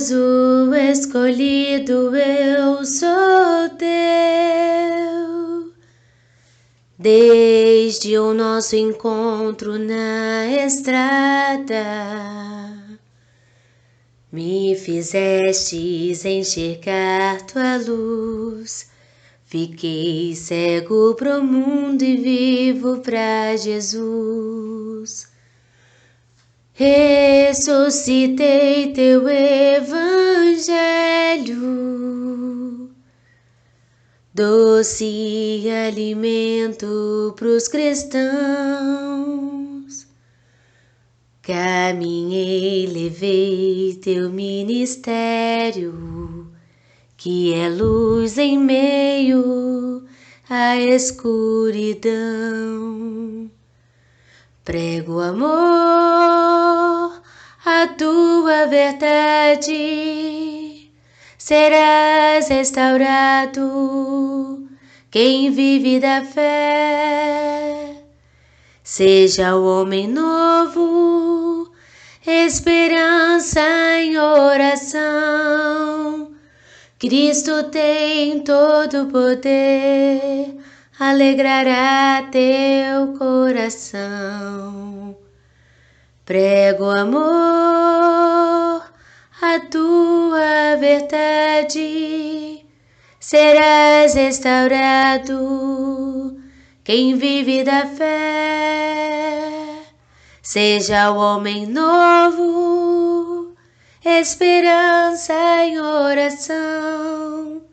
vaso escolhido, eu sou teu. Desde o nosso encontro na estrada, me fizestes enxergar tua luz. Fiquei cego pro mundo e vivo pra Jesus. Ressuscitei teu evangelho, doce alimento pros cristãos. Caminhei, levei teu ministério, que é luz em meio à escuridão. Prego amor, a tua verdade, serás restaurado quem vive da fé. Seja o homem novo, esperança em oração. Cristo tem todo o poder, alegrará teu coração. Prego amor, a tua verdade, serás restaurado quem vive da fé. Seja o homem novo, esperança em oração.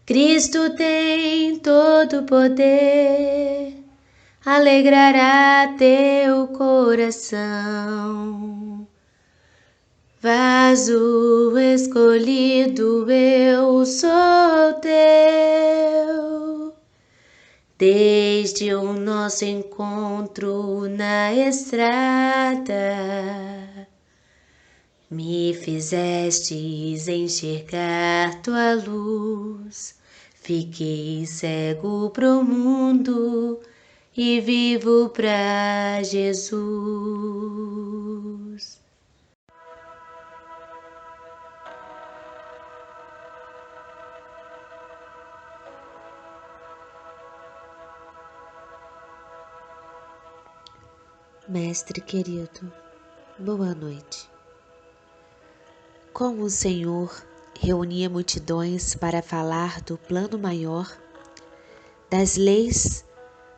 Cristo tem todo o poder, alegrará teu coração. Vaso escolhido, eu sou teu. Desde o nosso encontro na estrada, me fizestes enxergar tua luz. Fiquei cego pro mundo e vivo pra Jesus. Mestre querido, boa noite. Como o Senhor reunia multidões para falar do plano maior, das leis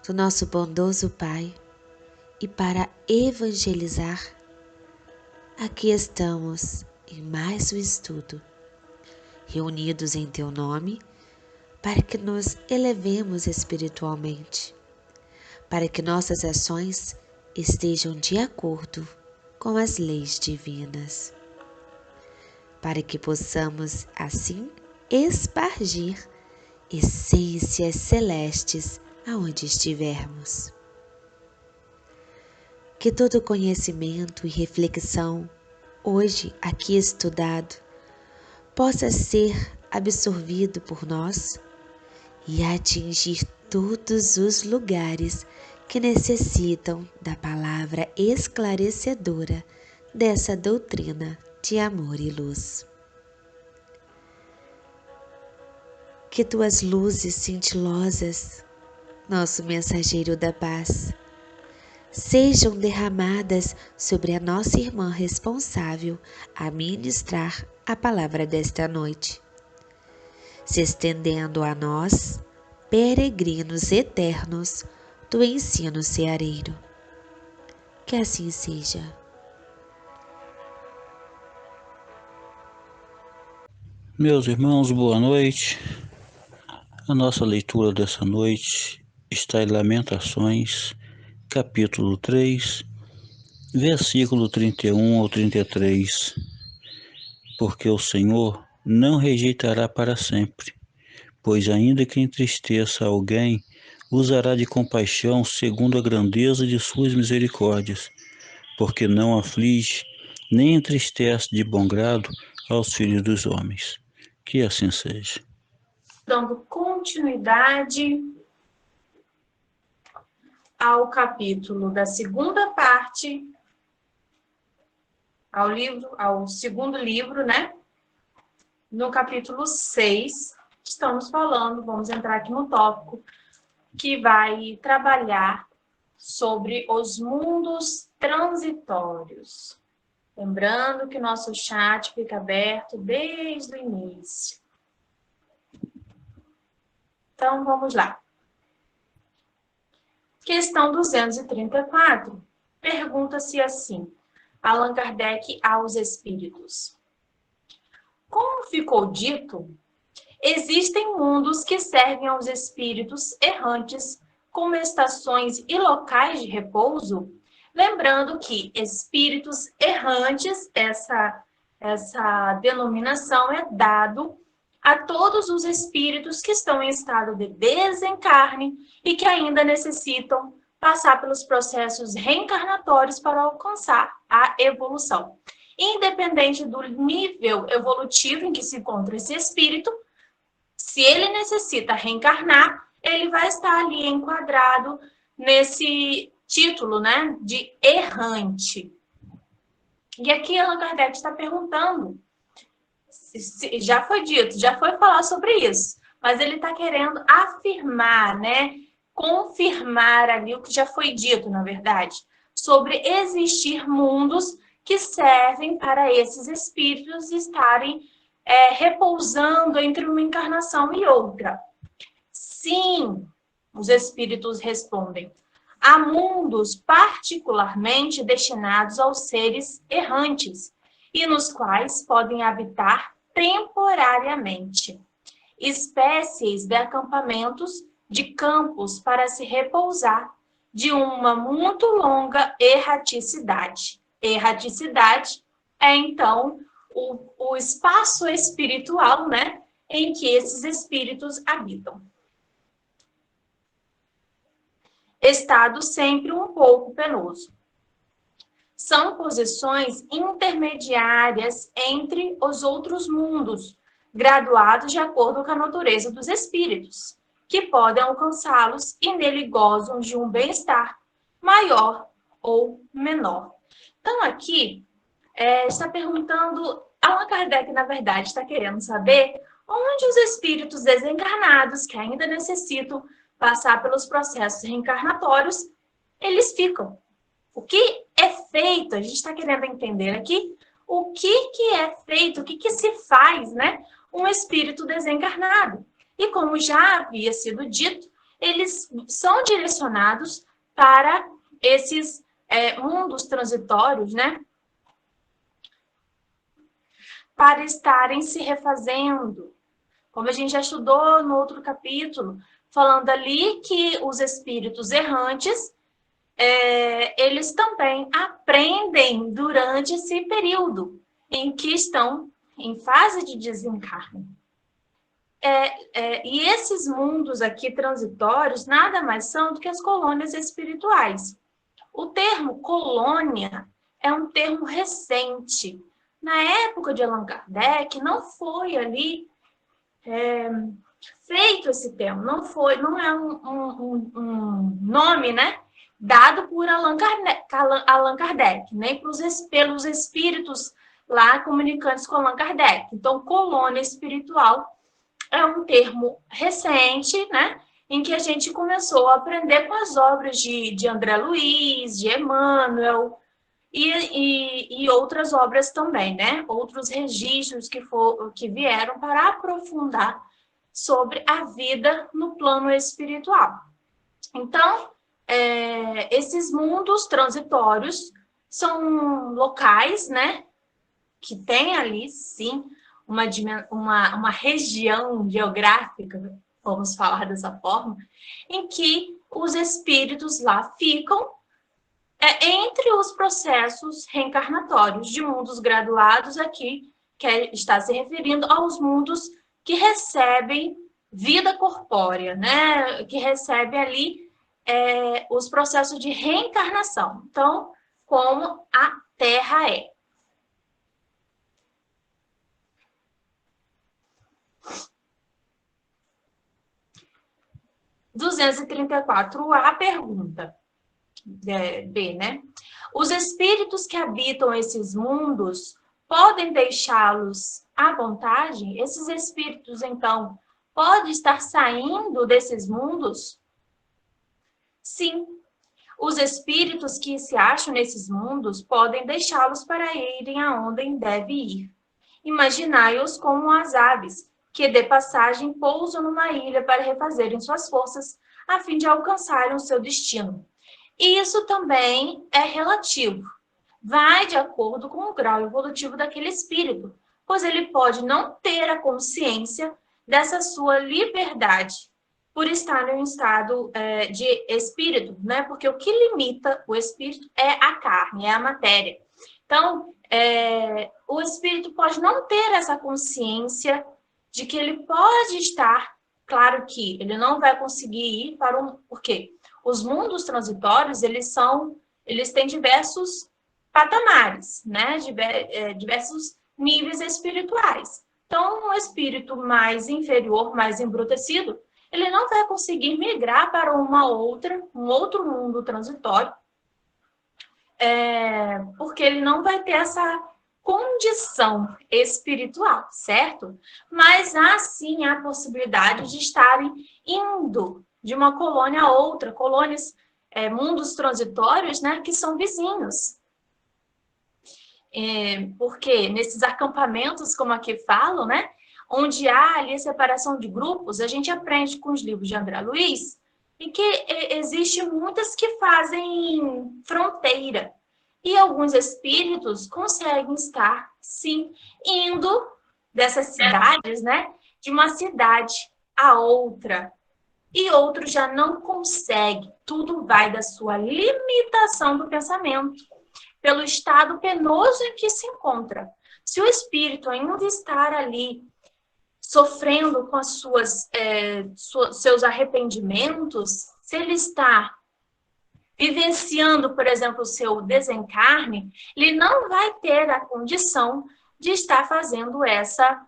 do nosso bondoso Pai e para evangelizar, aqui estamos em mais um estudo, reunidos em Teu nome, para que nos elevemos espiritualmente, para que nossas ações estejam de acordo com as leis divinas, para que possamos, assim, espargir essências celestes aonde estivermos. Que todo conhecimento e reflexão, hoje aqui estudado, possa ser absorvido por nós e atingir todos os lugares que necessitam da palavra esclarecedora dessa doutrina de amor e luz. Que tuas luzes cintilosas, nosso mensageiro da paz, sejam derramadas sobre a nossa irmã responsável a ministrar a palavra desta noite, se estendendo a nós, peregrinos eternos do ensino ceareiro. Que assim seja. Meus irmãos, boa noite. A nossa leitura dessa noite está em Lamentações, capítulo 3, versículo 31 ao 33. Porque o Senhor não rejeitará para sempre, pois ainda que entristeça alguém, usará de compaixão segundo a grandeza de suas misericórdias, porque não aflige, nem entristece de bom grado aos filhos dos homens. Que assim seja. Dando continuidade ao capítulo da segunda parte, ao segundo livro, né? no capítulo 6, estamos falando, vamos entrar aqui no tópico, que vai trabalhar sobre os mundos transitórios. Lembrando que o nosso chat fica aberto desde o início. Então, vamos lá. Questão 234. Pergunta-se assim, Allan Kardec aos espíritos. Como ficou dito, existem mundos que servem aos espíritos errantes como estações e locais de repouso? Lembrando que espíritos errantes, essa denominação é dado a todos os espíritos que estão em estado de desencarne e que ainda necessitam passar pelos processos reencarnatórios para alcançar a evolução. Independente do nível evolutivo em que se encontra esse espírito, se ele necessita reencarnar, ele vai estar ali enquadrado nesse título, né, de errante. E aqui Allan Kardec está perguntando, já foi dito, já foi falar sobre isso, mas ele está querendo afirmar, né, confirmar ali o que já foi dito, na verdade, sobre existir mundos que servem para esses espíritos estarem repousando entre uma encarnação e outra. Sim, os espíritos respondem. Há mundos particularmente destinados aos seres errantes e nos quais podem habitar temporariamente espécies de acampamentos de campos para se repousar de uma muito longa erraticidade. Erraticidade é, então, o espaço espiritual, né, em que esses espíritos habitam. Estado sempre um pouco penoso. São posições intermediárias entre os outros mundos, graduados de acordo com a natureza dos espíritos, que podem alcançá-los e nele gozam de um bem-estar maior ou menor. Então, aqui, está perguntando, Allan Kardec, na verdade, está querendo saber onde os espíritos desencarnados, que ainda necessitam passar pelos processos reencarnatórios, eles ficam. O que é feito? A gente está querendo entender aqui o que é feito, o que se faz, né? Um espírito desencarnado. E como já havia sido dito, eles são direcionados para esses mundos transitórios, né? Para estarem se refazendo. Como a gente já estudou no outro capítulo, falando ali que os espíritos errantes, eles também aprendem durante esse período em que estão em fase de desencarne. E esses mundos aqui transitórios nada mais são do que as colônias espirituais. O termo colônia é um termo recente. Na época de Allan Kardec, não foi ali feito esse termo, não é um nome, né, dado por Allan Kardec, nem pelos espíritos lá comunicantes com Allan Kardec. Então, colônia espiritual é um termo recente, né, em que a gente começou a aprender com as obras de André Luiz, de Emmanuel e outras obras também, né, outros registros que vieram para aprofundar sobre a vida no plano espiritual. Então, esses mundos transitórios são locais, né, que tem ali, sim, uma região geográfica, vamos falar dessa forma, em que os espíritos lá ficam entre os processos reencarnatórios de mundos graduados aqui, que está se referindo aos mundos que recebem vida corpórea, né? Que recebe ali os processos de reencarnação. Então, como a Terra é. A pergunta B, né? Os espíritos que habitam esses mundos podem deixá-los à vontade, esses espíritos, então, podem estar saindo desses mundos? Sim. Os espíritos que se acham nesses mundos podem deixá-los para irem aonde devem ir. Imaginai-os como as aves, que de passagem pousam numa ilha para refazerem suas forças, a fim de alcançarem o seu destino. Isso também é relativo. Vai de acordo com o grau evolutivo daquele espírito, pois ele pode não ter a consciência dessa sua liberdade, por estar em um estado de espírito, né? Porque o que limita o espírito é a carne, é a matéria. Então, o espírito pode não ter essa consciência de que ele pode estar, claro que ele não vai conseguir ir para um... Por quê? Os mundos transitórios, eles têm diversos patamares, né? Diversos níveis espirituais. Então, um espírito mais inferior, mais embrutecido, ele não vai conseguir migrar para um outro mundo transitório, porque ele não vai ter essa condição espiritual, certo? Mas há sim a possibilidade de estarem indo de uma colônia a outra, colônias, mundos transitórios, né, que são vizinhos. Porque nesses acampamentos, como aqui falo, né, onde há ali a separação de grupos, a gente aprende com os livros de André Luiz, e que existe muitas que fazem fronteira. E alguns espíritos conseguem estar, sim, indo dessas cidades, né, de uma cidade a outra. E outros já não conseguem. Tudo vai da sua limitação do pensamento, pelo estado penoso em que se encontra. Se o espírito ainda estar ali sofrendo com as seus arrependimentos, se ele está vivenciando, por exemplo, o seu desencarne, ele não vai ter a condição de estar fazendo essa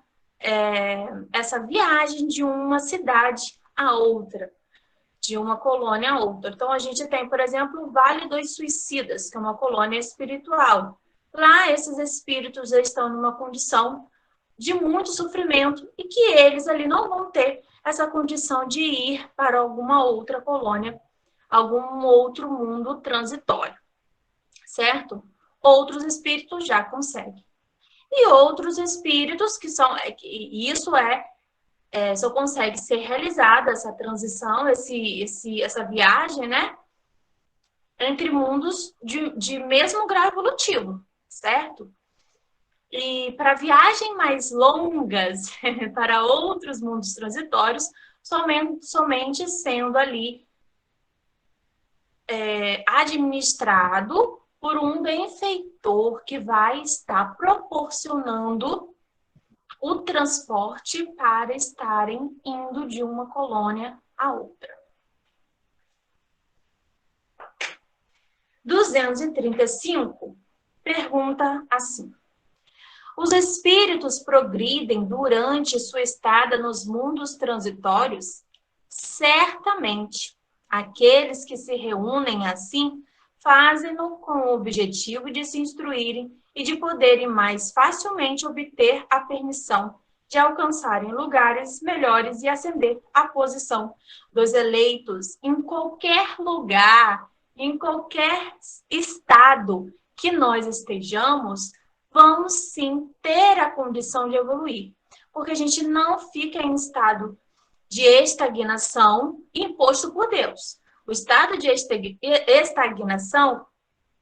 viagem de uma cidade a outra, de uma colônia a outra. Então, a gente tem, por exemplo, o Vale dos Suicidas, que é uma colônia espiritual. Lá, esses espíritos estão numa condição de muito sofrimento e que eles ali não vão ter essa condição de ir para alguma outra colônia, algum outro mundo transitório, certo? Outros espíritos já conseguem. E outros espíritos que são... só consegue ser realizada essa transição, essa viagem, né? Entre mundos de mesmo grau evolutivo, certo? E para viagens mais longas, para outros mundos transitórios, somente sendo ali administrado por um benfeitor que vai estar proporcionando o transporte para estarem indo de uma colônia a outra. 235 pergunta assim: os espíritos progridem durante sua estada nos mundos transitórios? Certamente. Aqueles que se reúnem assim fazem-no com o objetivo de se instruírem e de poderem mais facilmente obter a permissão de alcançarem lugares melhores e ascender à posição dos eleitos em qualquer lugar, em qualquer estado que nós estejamos. Vamos sim ter a condição de evoluir, porque a gente não fica em estado de estagnação imposto por Deus. O estado de estagnação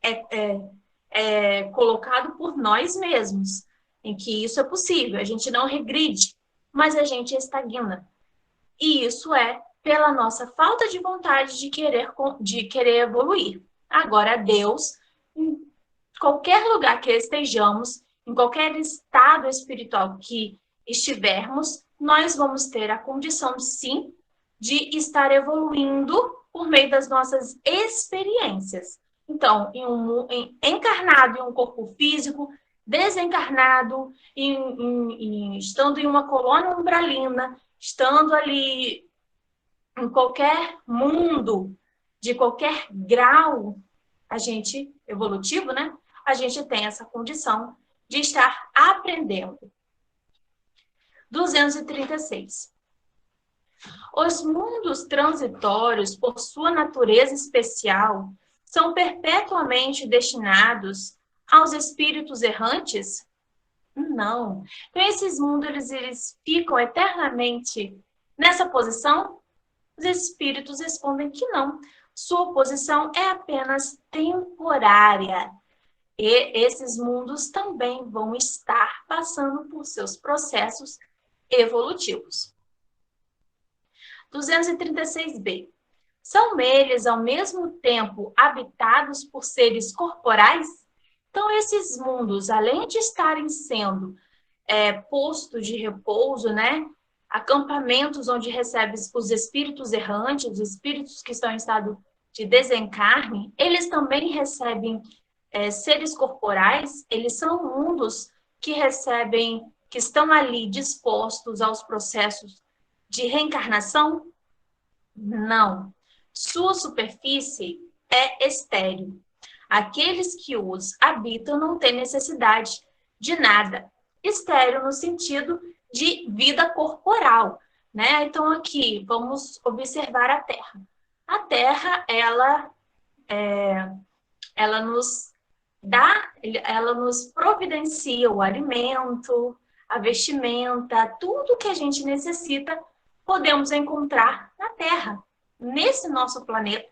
é colocado por nós mesmos, em que isso é possível. A gente não regride, mas a gente estagna. E isso é pela nossa falta de vontade de querer evoluir. Agora, Deus, em qualquer lugar que estejamos, em qualquer estado espiritual que estivermos, nós vamos ter a condição, sim, de estar evoluindo por meio das nossas experiências. Então, encarnado em um corpo físico, desencarnado, estando em uma colônia umbralina, estando ali em qualquer mundo, de qualquer grau, evolutivo, né? A gente tem essa condição de estar aprendendo. 236. Os mundos transitórios, por sua natureza especial, são perpetuamente destinados aos espíritos errantes? Não. Então, esses mundos, eles ficam eternamente nessa posição? Os espíritos respondem que não. Sua posição é apenas temporária. E esses mundos também vão estar passando por seus processos evolutivos. 236b. São eles, ao mesmo tempo, habitados por seres corporais? Então, esses mundos, além de estarem sendo postos de repouso, né? Acampamentos onde recebe os espíritos errantes, os espíritos que estão em estado de desencarne, eles também recebem seres corporais, eles são mundos que recebem, que estão ali dispostos aos processos de reencarnação? Não. Sua superfície é estéril. Aqueles que os habitam não têm necessidade de nada. Estéril no sentido de vida corporal, né? Então, aqui, vamos observar a Terra. A Terra, ela nos ela nos providencia o alimento, a vestimenta, tudo que a gente necessita, podemos encontrar na Terra, nesse nosso planeta.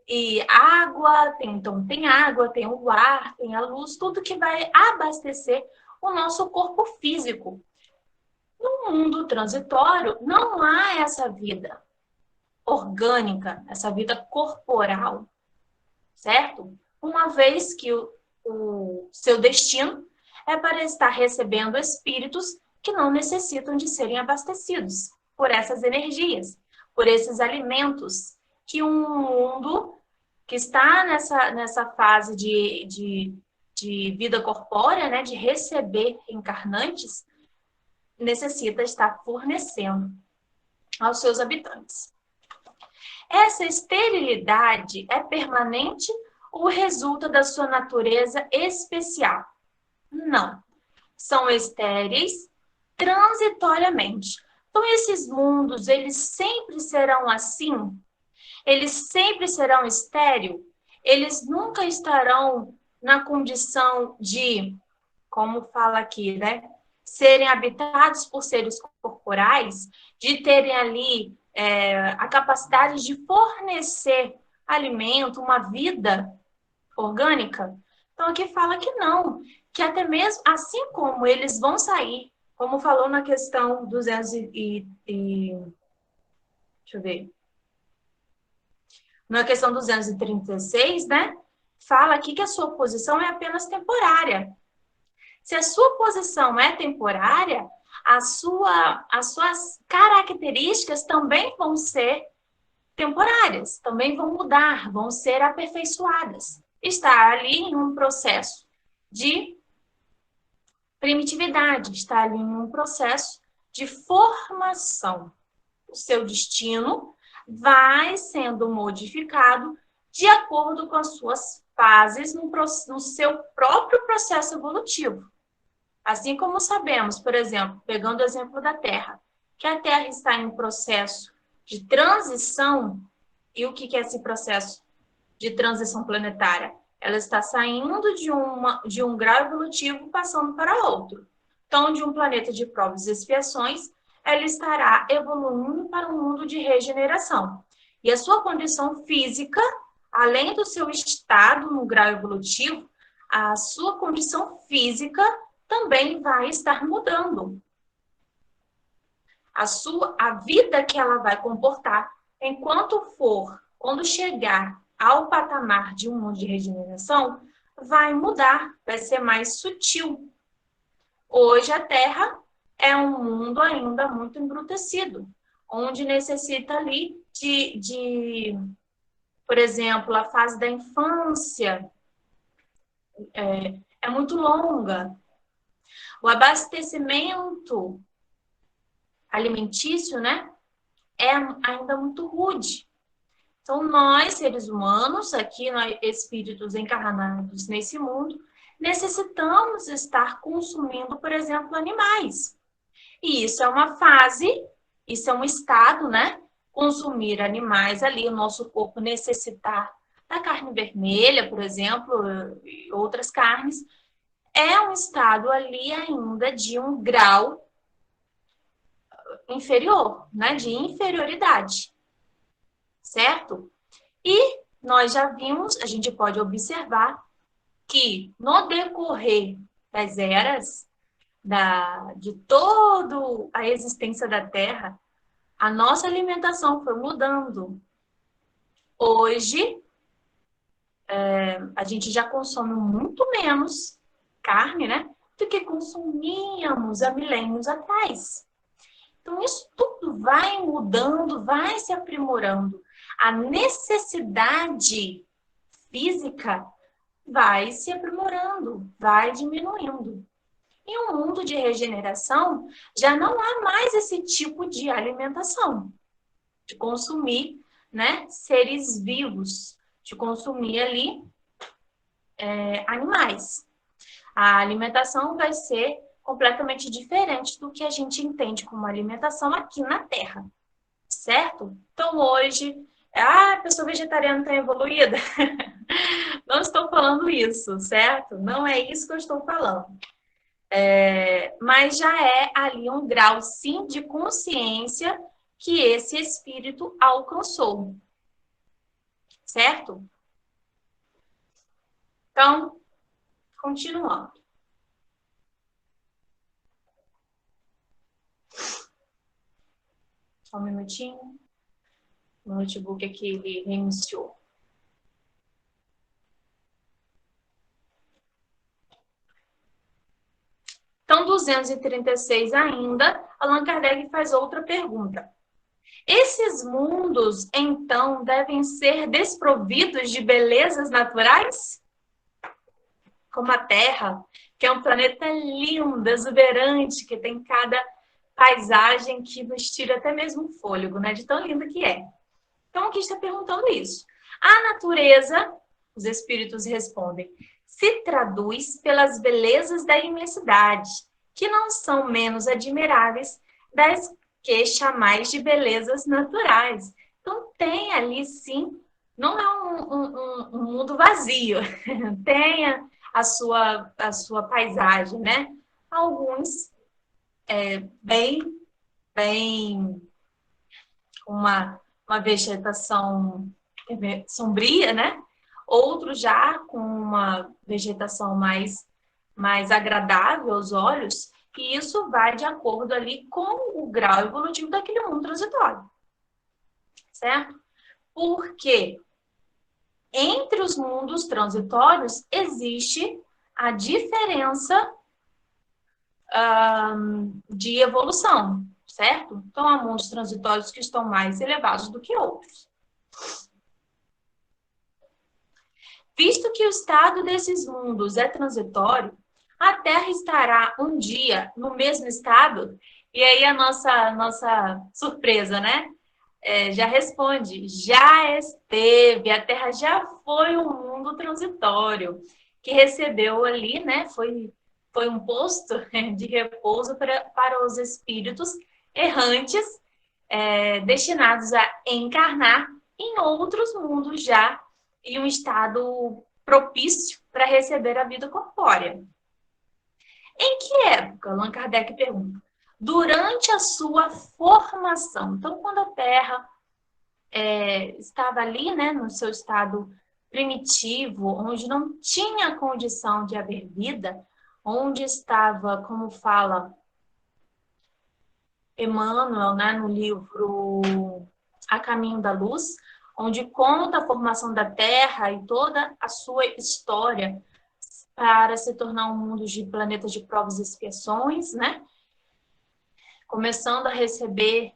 E água, então tem água, tem o ar, tem a luz, tudo que vai abastecer o nosso corpo físico. No mundo transitório, não há essa vida orgânica, essa vida corporal, certo? Uma vez que o seu destino é para estar recebendo espíritos que não necessitam de serem abastecidos por essas energias, por esses alimentos, que um mundo que está nessa fase de vida corpórea, né, de receber encarnantes, necessita estar fornecendo aos seus habitantes. Essa esterilidade é permanente ou resulta da sua natureza especial? Não. São estéreis transitoriamente. Então, esses mundos, eles sempre serão assim? Eles sempre serão estéreis? Eles nunca estarão na condição de, como fala aqui, né? Serem habitados por seres corporais, de terem ali a capacidade de fornecer alimento, uma vida orgânica. Então, aqui fala que não, que até mesmo, assim como eles vão sair, como falou na questão 200 deixa eu ver. Na questão 236, né? Fala aqui que a sua posição é apenas temporária. Se a sua posição é temporária, as suas características também vão ser temporárias, também vão mudar, vão ser aperfeiçoadas. Está ali em um processo de primitividade, está ali em um processo de formação. O seu destino vai sendo modificado de acordo com as suas fases no seu próprio processo evolutivo. Assim como sabemos, por exemplo, pegando o exemplo da Terra, que a Terra está em um processo de transição, e o que é esse processo de transição planetária? Ela está saindo de um grau evolutivo passando para outro. Então, de um planeta de provas e expiações, ela estará evoluindo para um mundo de regeneração. E a sua condição física, além do seu estado no grau evolutivo, a sua condição física também vai estar mudando. A vida que ela vai comportar, quando chegar ao patamar de um mundo de regeneração, vai mudar, vai ser mais sutil. Hoje a Terra é um mundo ainda muito embrutecido, onde necessita ali por exemplo, a fase da infância é muito longa. O abastecimento alimentício, né, é ainda muito rude. Então, nós, seres humanos, aqui, nós, espíritos encarnados nesse mundo, necessitamos estar consumindo, por exemplo, animais. E isso é uma fase, isso é um estado, né? Consumir animais ali, o nosso corpo necessitar da carne vermelha, por exemplo, e outras carnes, é um estado ali ainda de um grau inferior, né? De inferioridade, certo? E nós já vimos, a gente pode observar que no decorrer das eras, de toda a existência da Terra, a nossa alimentação foi mudando. Hoje, a gente já consome muito menos carne, né? Do que consumíamos há milênios atrás. Então, isso tudo vai mudando, vai se aprimorando. A necessidade física vai se aprimorando, vai diminuindo. Em um mundo de regeneração, já não há mais esse tipo de alimentação, de consumir, né, seres vivos, de consumir ali animais. A alimentação vai ser completamente diferente do que a gente entende como alimentação aqui na Terra, certo? Então, hoje, a pessoa vegetariana está evoluída? Não estou falando isso, certo? Não é isso que eu estou falando. Mas já é ali um grau, sim, de consciência que esse espírito alcançou, certo? Então, continuando. Só um minutinho. O notebook aqui, ele reiniciou. Então, 236 ainda, Allan Kardec faz outra pergunta. Esses mundos, então, devem ser desprovidos de belezas naturais? Como a Terra, que é um planeta lindo, exuberante, que tem cada paisagem que nos tira até mesmo o fôlego, né? De tão lindo que é. Então, aqui está perguntando isso. A natureza, os espíritos respondem, se traduz pelas belezas da imensidade, que não são menos admiráveis das que chamais de belezas naturais. Então, tem ali, sim, não é um mundo vazio, tem a sua paisagem, né? Alguns bem uma vegetação sombria, né? Outros já com uma vegetação mais agradável aos olhos, e isso vai de acordo ali com o grau evolutivo daquele mundo transitório, certo? Porque entre os mundos transitórios existe a diferença de evolução, certo? Então, há mundos transitórios que estão mais elevados do que outros. Visto que o estado desses mundos é transitório, a Terra estará um dia no mesmo estado? E aí a nossa surpresa, né? Já responde, já esteve, a Terra já foi um mundo transitório, que recebeu ali, né? Foi um posto de repouso para os espíritos errantes, destinados a encarnar em outros mundos já, em um estado propício para receber a vida corpórea. Em que época? Allan Kardec pergunta. Durante a sua formação. Então, quando a Terra estava ali, né, no seu estado primitivo, onde não tinha condição de haver vida, onde estava, como fala Emmanuel, né, no livro A Caminho da Luz, onde conta a formação da Terra e toda a sua história para se tornar um mundo de planetas de provas e expiações, né? Começando a receber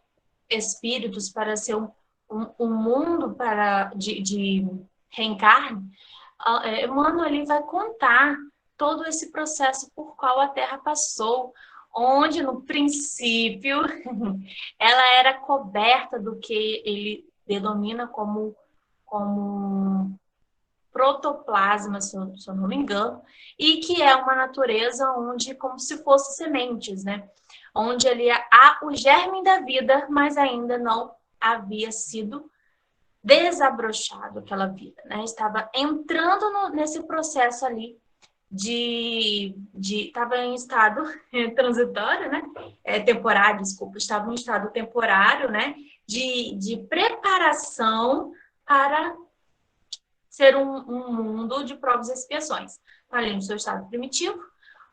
espíritos para ser um mundo de reencarne, Emmanuel ali vai contar todo esse processo por qual a Terra passou, onde no princípio ela era coberta do que ele denomina como protoplasma, se eu não me engano, e que é uma natureza onde, como se fosse sementes, né? onde ali há o germe da vida, mas ainda não havia sido desabrochado aquela vida, né? Estava entrando nesse processo ali estava em estado transitório, né? Temporário, desculpa, estava em estado temporário, né? De preparação para ser um mundo de provas e expiações. Ali no seu estado primitivo,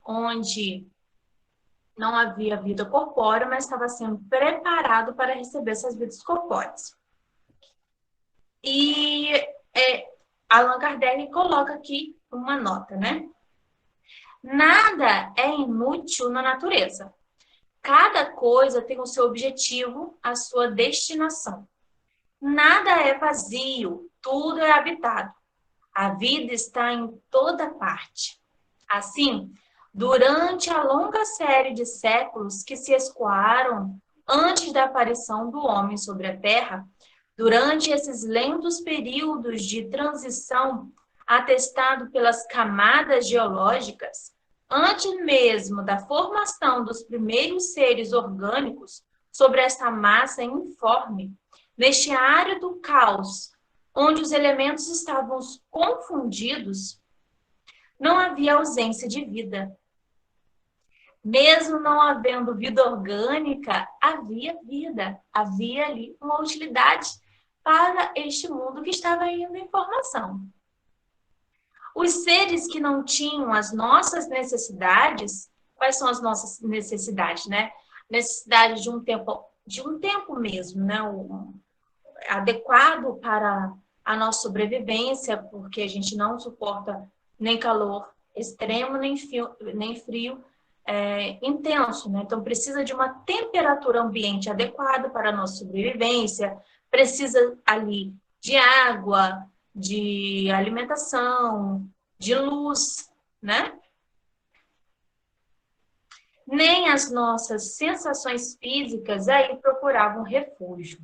onde não havia vida corpórea, mas estava sendo preparado para receber essas vidas corpóreas. E Allan Kardec coloca aqui uma nota, né? Nada é inútil na natureza. Cada coisa tem o seu objetivo, a sua destinação. Nada é vazio, tudo é habitado. A vida está em toda parte. Assim, durante a longa série de séculos que se escoaram antes da aparição do homem sobre a Terra, durante esses lentos períodos de transição atestado pelas camadas geológicas, antes mesmo da formação dos primeiros seres orgânicos sobre esta massa informe, neste árido caos, onde os elementos estavam confundidos, não havia ausência de vida. Mesmo não havendo vida orgânica, havia vida, havia ali uma utilidade para este mundo que estava indo em formação. Os seres que não tinham as nossas necessidades, quais são as nossas necessidades, né? Necessidade de um tempo mesmo, né? Adequado para a nossa sobrevivência, porque a gente não suporta nem calor extremo, nem frio intenso, né? Então precisa de uma temperatura ambiente adequada para a nossa sobrevivência, precisa ali de água, de alimentação, de luz, né? Nem as nossas sensações físicas aí procuravam refúgio.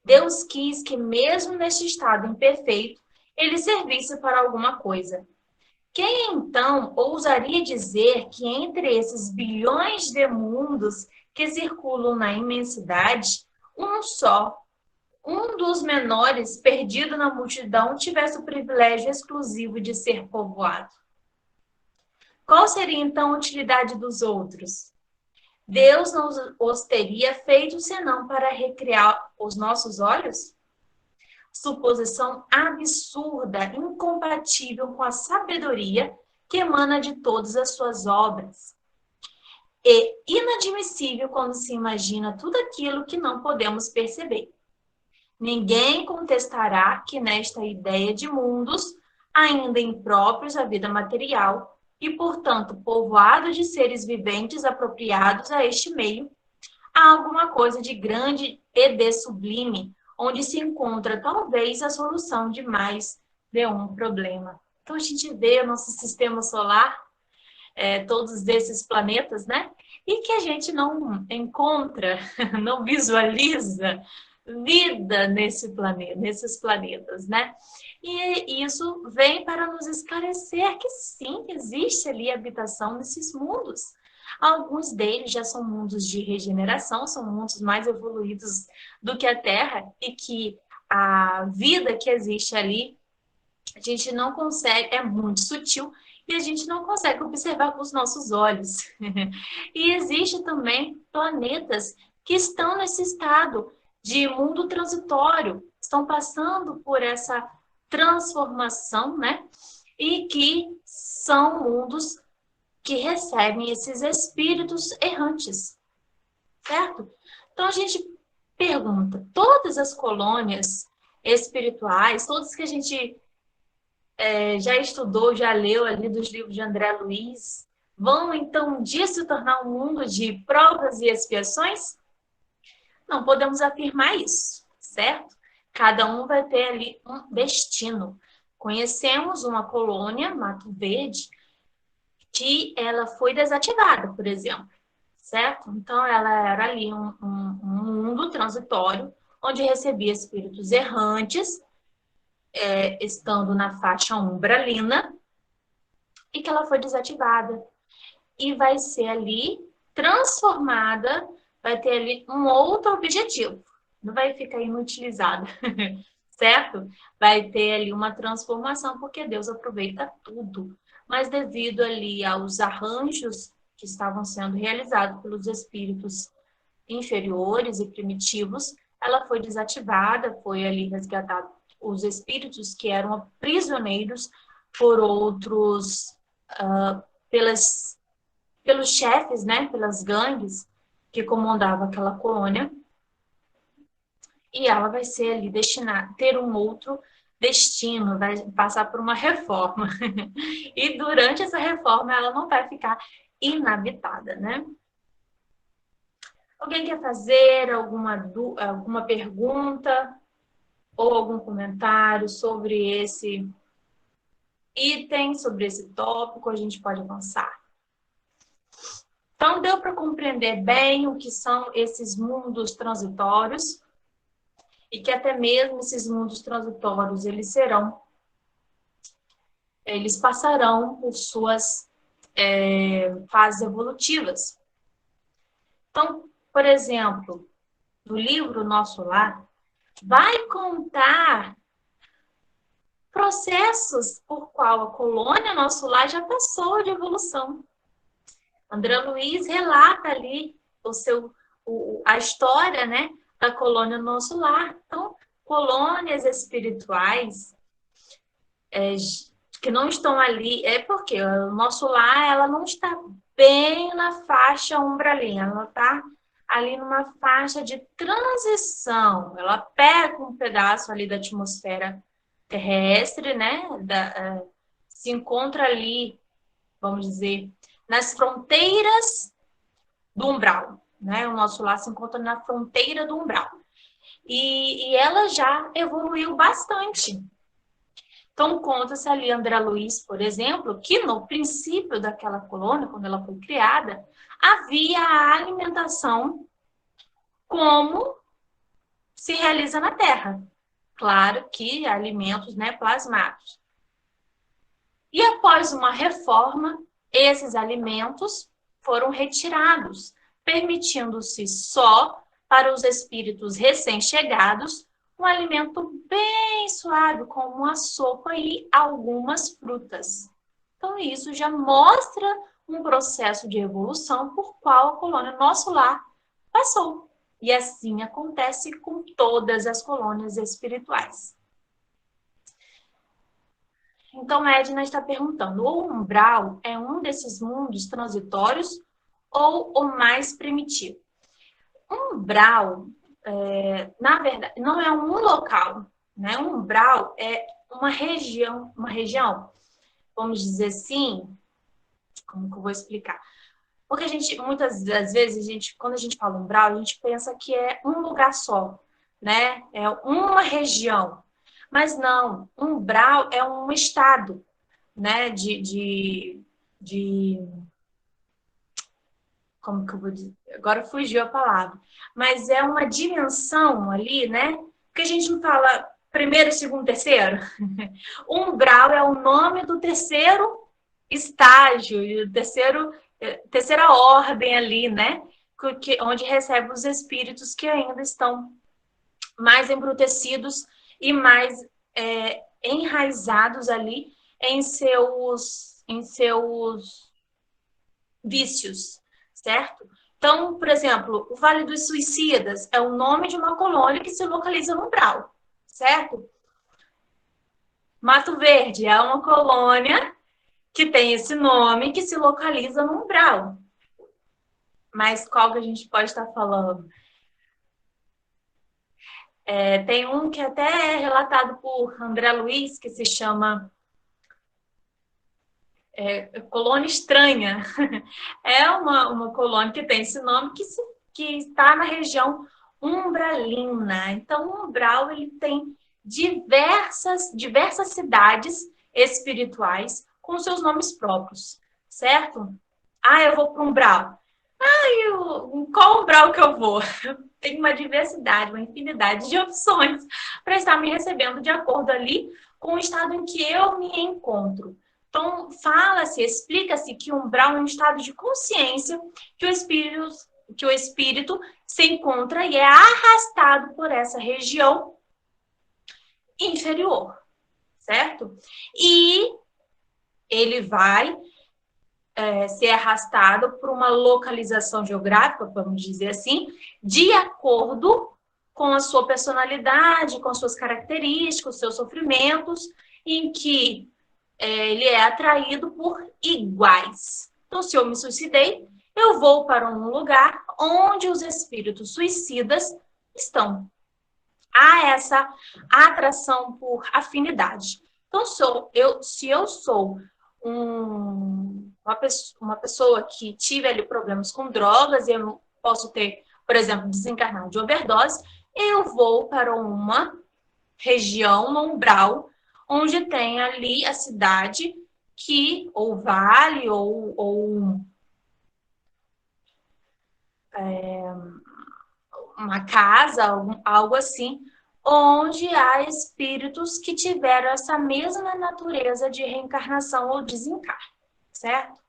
Deus quis que mesmo neste estado imperfeito, ele servisse para alguma coisa. Quem então ousaria dizer que entre esses bilhões de mundos que circulam na imensidade, um dos menores, perdido na multidão, tivesse o privilégio exclusivo de ser povoado? Qual seria então a utilidade dos outros? Deus não os teria feito senão para recriar os nossos olhos? Suposição absurda, incompatível com a sabedoria que emana de todas as suas obras. E inadmissível quando se imagina tudo aquilo que não podemos perceber. Ninguém contestará que nesta ideia de mundos, ainda impróprios à vida material, e, portanto, povoado de seres viventes apropriados a este meio, há alguma coisa de grande e de sublime, onde se encontra talvez a solução de mais de um problema. Então, a gente vê o nosso sistema solar, todos esses planetas, né? E que a gente não encontra, não visualiza vida nesses planetas, né? E isso vem para nos esclarecer que sim, existe ali habitação nesses mundos. Alguns deles já são mundos de regeneração, são mundos mais evoluídos do que a Terra, e que a vida que existe ali, a gente não consegue, é muito sutil, e a gente não consegue observar com os nossos olhos. E existe também planetas que estão nesse estado de mundo transitório, estão passando por essa transformação, né? E que são mundos que recebem esses espíritos errantes, certo? Então a gente pergunta, todas as colônias espirituais, todas que a gente já estudou, já leu ali dos livros de André Luiz, vão então um dia se tornar um mundo de provas e expiações? Não podemos afirmar isso, certo? Cada um vai ter ali um destino. Conhecemos uma colônia, Mato Verde, que ela foi desativada, por exemplo, certo? Então, ela era ali um mundo transitório, onde recebia espíritos errantes, estando na faixa umbralina, e que ela foi desativada. E vai ser ali transformada, vai ter ali um outro objetivo. Não vai ficar inutilizada, certo? Vai ter ali uma transformação, porque Deus aproveita tudo. Mas devido ali aos arranjos que estavam sendo realizados pelos espíritos inferiores e primitivos, ela foi desativada, foi ali resgatado os espíritos que eram prisioneiros por outros, pelos chefes, né, pelas gangues que comandavam aquela colônia, e ela vai ser ali destinada, ter um outro destino, vai passar por uma reforma. E durante essa reforma ela não vai ficar inabitada, né? Alguém quer fazer alguma pergunta ou algum comentário sobre esse item, sobre esse tópico? A gente pode avançar. Então, deu para compreender bem o que são esses mundos transitórios e que até mesmo esses mundos transitórios, eles passarão por suas fases evolutivas. Então, por exemplo, no livro Nosso Lar, vai contar processos por qual a colônia Nosso Lar já passou de evolução. André Luiz relata ali a história, né, da colônia Nosso Lar. Então, colônias espirituais que não estão ali, é porque o Nosso Lar, ela não está bem na faixa umbralina, ela está ali numa faixa de transição. Ela pega um pedaço ali da atmosfera terrestre, né, se encontra ali, vamos dizer, nas fronteiras do umbral, né? O Nosso Lar se encontra na fronteira do umbral. E ela já evoluiu bastante. Então, conta-se ali, André Luiz, por exemplo, que no princípio daquela colônia, quando ela foi criada, havia a alimentação como se realiza na Terra. Claro que alimentos, né, plasmados. E após uma reforma, esses alimentos foram retirados, permitindo-se só para os espíritos recém-chegados um alimento bem suave, como uma sopa e algumas frutas. Então, isso já mostra um processo de evolução por qual a colônia Nosso Lar passou. E assim acontece com todas as colônias espirituais. Então, Edna está perguntando, o umbral é um desses mundos transitórios ou o mais primitivo? Umbral, na verdade, não é um local, né? Um umbral é uma região, vamos dizer assim, como que eu vou explicar? Porque muitas das vezes, quando a gente fala umbral, a gente pensa que é um lugar só, né? É uma região. Mas não, umbral é um estado, né? Como que eu vou dizer? Agora fugiu a palavra. Mas é uma dimensão ali, né? Porque a gente não fala primeiro, segundo, terceiro. Umbral é o nome do terceiro estágio, terceira ordem ali, né? Onde recebe os espíritos que ainda estão mais embrutecidos e mais enraizados ali em seus vícios, certo? Então, por exemplo, o Vale dos Suicidas é o nome de uma colônia que se localiza no umbral, certo? Mato Verde é uma colônia que tem esse nome que se localiza no umbral. Mas qual que a gente pode estar falando? Tem um que até é relatado por André Luiz, que se chama Colônia Estranha. É uma colônia que tem esse nome que está na região umbralina. Então, o umbral ele tem diversas cidades espirituais com seus nomes próprios, certo? Eu vou para o umbral. Qual umbral que eu vou? Tem uma diversidade, uma infinidade de opções para estar me recebendo de acordo ali com o estado em que eu me encontro. Então, fala-se, explica-se que o umbral é um estado de consciência que o espírito se encontra e é arrastado por essa região inferior, certo? E ele vai ser arrastado por uma localização geográfica, vamos dizer assim, de acordo com a sua personalidade, com suas características, seus sofrimentos, em que ele é atraído por iguais. Então, se eu me suicidei, eu vou para um lugar onde os espíritos suicidas estão. Há essa atração por afinidade. Então, se eu sou uma pessoa que tive ali problemas com drogas e eu posso ter, por exemplo, desencarnado de overdose, eu vou para uma região, no umbral, onde tem ali a cidade ou vale, ou uma casa, algo assim, onde há espíritos que tiveram essa mesma natureza de reencarnação ou desencarne, certo?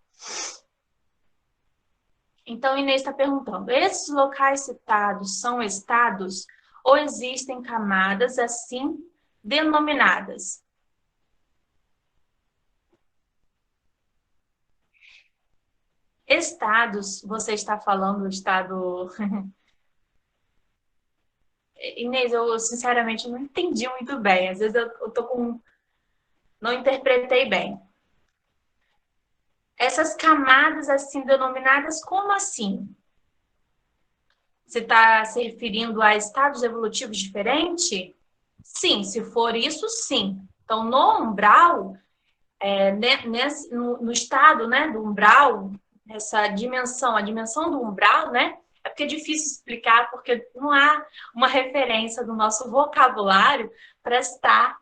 Então, Inês está perguntando, esses locais citados são estados ou existem camadas assim denominadas? Estados, você está falando do estado... Inês, eu sinceramente não entendi muito bem. Às vezes eu tô com... não interpretei bem. Essas camadas assim denominadas, como assim? Você está se referindo a estados evolutivos diferentes? Sim, se for isso, sim. Então, no umbral, no estado, né, do umbral, essa dimensão, a dimensão do umbral, né? É porque é difícil explicar, porque não há uma referência do nosso vocabulário para estar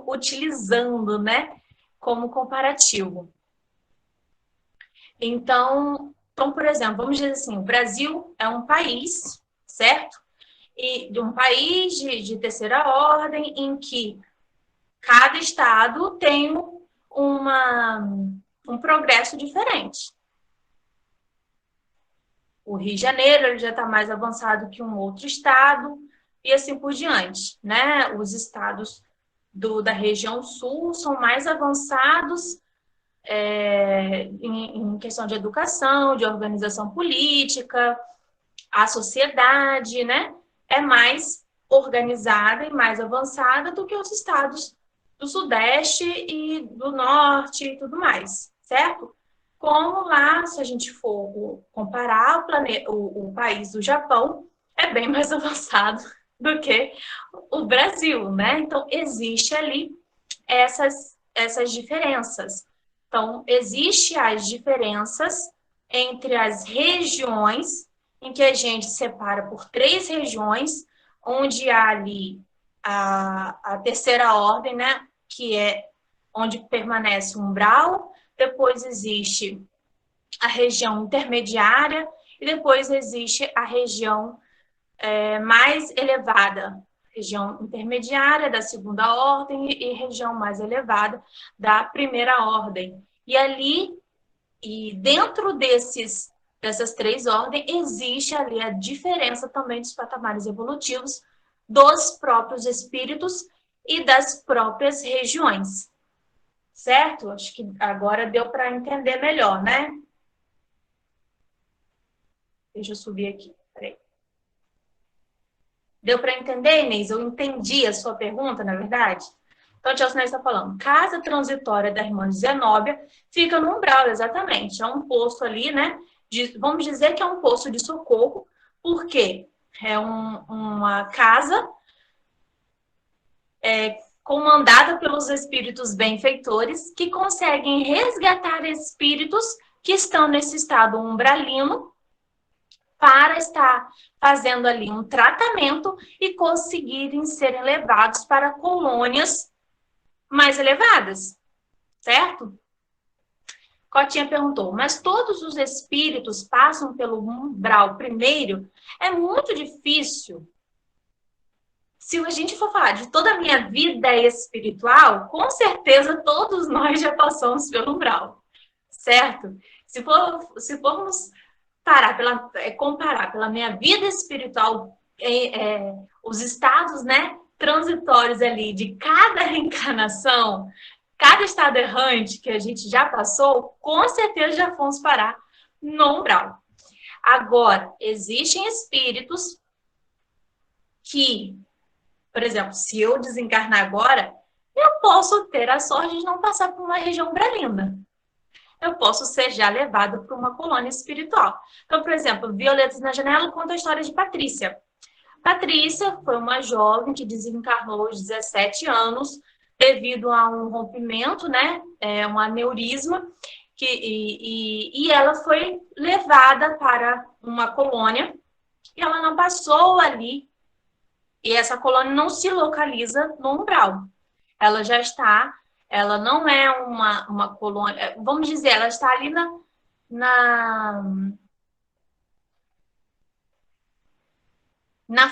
utilizando, né, como comparativo. Então, por exemplo, vamos dizer assim, o Brasil é um país, certo? E de um país de terceira ordem, em que cada estado tem um progresso diferente. O Rio de Janeiro ele já está mais avançado que um outro estado, e assim por diante, né? Os estados da região sul são mais avançados em questão de educação, de organização política, a sociedade, né? É mais organizada e mais avançada do que os estados do Sudeste e do Norte e tudo mais, certo? Como lá, se a gente for comparar o país do Japão, é bem mais avançado do que o Brasil, né? Então, existe ali essas diferenças. Então, existem as diferenças entre as regiões, em que a gente separa por 3 regiões, onde há ali a terceira ordem, né? Que é onde permanece o umbral, depois existe a região intermediária e depois existe a região mais elevada, região intermediária da segunda ordem e região mais elevada da primeira ordem. E ali, dentro dessas 3 ordens, existe ali a diferença também dos patamares evolutivos dos próprios espíritos e das próprias regiões. Certo? Acho que agora deu para entender melhor, né? Deixa eu subir aqui. Peraí. Deu para entender, Inês? Eu entendi a sua pergunta, na verdade? Então, a Tia Alcinete está falando, casa transitória da irmã Zenóbia fica no umbral, exatamente. É um posto ali, né? Vamos dizer que é um posto de socorro, porque é uma casa comandada pelos espíritos benfeitores que conseguem resgatar espíritos que estão nesse estado umbralino para estar fazendo ali um tratamento e conseguirem serem levados para colônias mais elevadas, certo? Cotinha perguntou, mas todos os espíritos passam pelo umbral primeiro? É muito difícil se a gente for falar de toda a minha vida espiritual, com certeza todos nós já passamos pelo umbral, certo? Se formos comparar pela minha vida espiritual, os estados, né, transitórios ali de cada reencarnação, cada estado errante que a gente já passou, com certeza já fomos parar no umbral. Agora, existem espíritos que, por exemplo, se eu desencarnar agora, eu posso ter a sorte de não passar por uma região umbralina. Eu posso ser já levado para uma colônia espiritual. Então, por exemplo, Violetas na Janela conta a história de Patrícia. Patrícia foi uma jovem que desencarnou aos 17 anos devido a um rompimento, né? Um aneurisma, e ela foi levada para uma colônia e ela não passou ali. E essa colônia não se localiza no umbral. Ela já está, ela não é uma colônia, vamos dizer, ela está ali na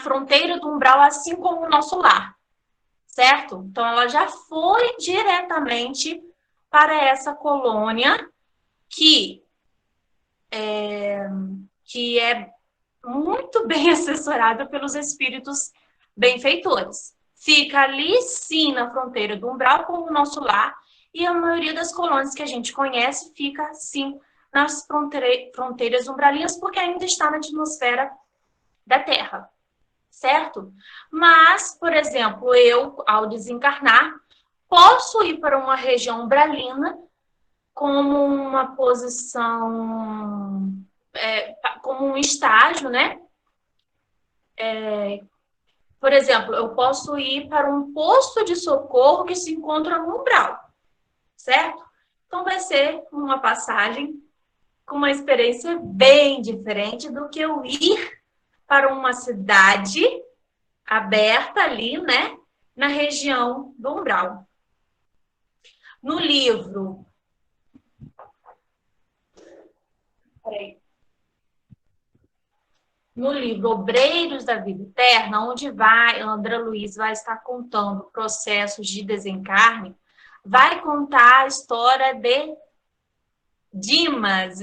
fronteira do umbral, assim como o nosso lar, certo? Então, ela já foi diretamente para essa colônia que é muito bem assessorada pelos espíritos benfeitores. Fica ali, sim, na fronteira do umbral, como o nosso lar, e a maioria das colônias que a gente conhece fica, sim, nas fronteiras umbralinas, porque ainda está na atmosfera da Terra, certo? Mas, por exemplo, eu, ao desencarnar, posso ir para uma região umbralina como uma posição, como um estágio, né? Por exemplo, eu posso ir para um posto de socorro que se encontra no umbral, certo? Então, vai ser uma passagem com uma experiência bem diferente do que eu ir para uma cidade aberta ali, né? Na região do umbral. No livro... Peraí. No livro Obreiros da Vida Eterna, onde André Luiz vai estar contando processos de desencarne, vai contar a história de Dimas.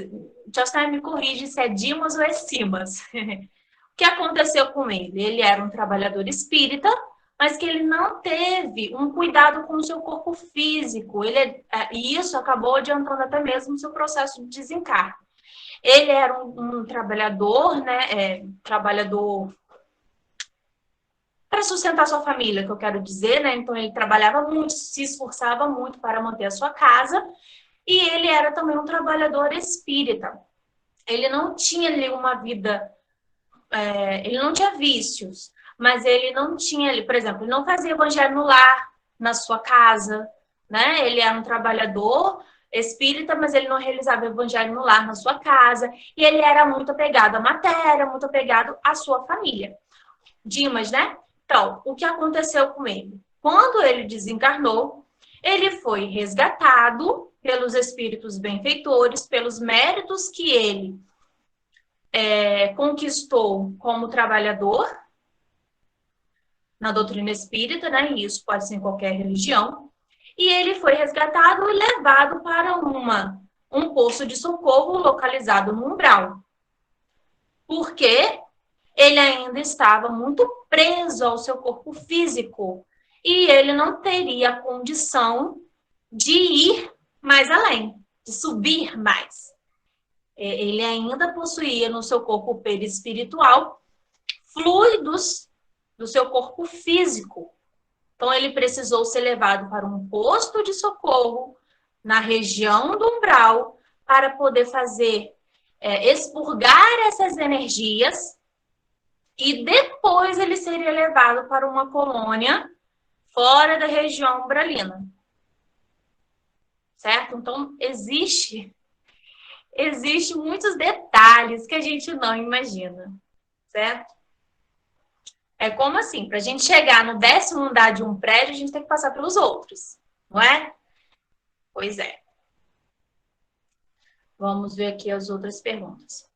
José me corrige se é Dimas ou é Simas. O que aconteceu com ele? Ele era um trabalhador espírita, mas que ele não teve um cuidado com o seu corpo físico. E isso acabou adiantando até mesmo o seu processo de desencarne. Ele era um trabalhador, né? Trabalhador para sustentar sua família, que eu quero dizer, né? Então ele trabalhava muito, se esforçava muito para manter a sua casa, e ele era também um trabalhador espírita. Ele não tinha ali uma vida, ele não tinha vícios, mas ele não tinha ali, por exemplo, ele não fazia evangelho no lar, na sua casa, né? Ele era um trabalhador espírita, mas ele não realizava evangelho no lar, na sua casa, e ele era muito apegado à matéria, muito apegado à sua família. Dimas, né? Então, o que aconteceu com ele? Quando ele desencarnou, ele foi resgatado pelos espíritos benfeitores, pelos méritos que ele conquistou como trabalhador na doutrina espírita, né? E isso pode ser em qualquer religião. E ele foi resgatado e levado para um posto de socorro localizado no umbral. Por quê? Ele ainda estava muito preso ao seu corpo físico e ele não teria condição de ir mais além, de subir mais. Ele ainda possuía no seu corpo perispiritual fluidos do seu corpo físico. Então, ele precisou ser levado para um posto de socorro na região do umbral para poder fazer, expurgar essas energias. E depois ele seria levado para uma colônia fora da região umbralina. Certo? Então, existe muitos detalhes que a gente não imagina. Certo? É como assim, para a gente chegar no 10º andar de um prédio, a gente tem que passar pelos outros. Não é? Pois é. Vamos ver aqui as outras perguntas.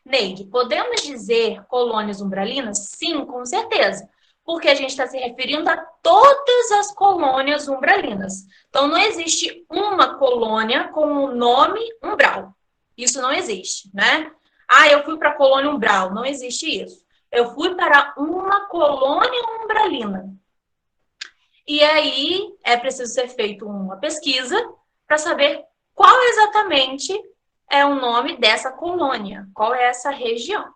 Neide, podemos dizer colônias umbralinas? Sim, com certeza. Porque a gente está se referindo a todas as colônias umbralinas. Então, não existe uma colônia com o nome umbral. Isso não existe, né? Ah, eu fui para a colônia umbral. Não existe isso. Eu fui para uma colônia umbralina. E aí, é preciso ser feita uma pesquisa para saber qual exatamente é o nome dessa colônia, qual é essa região,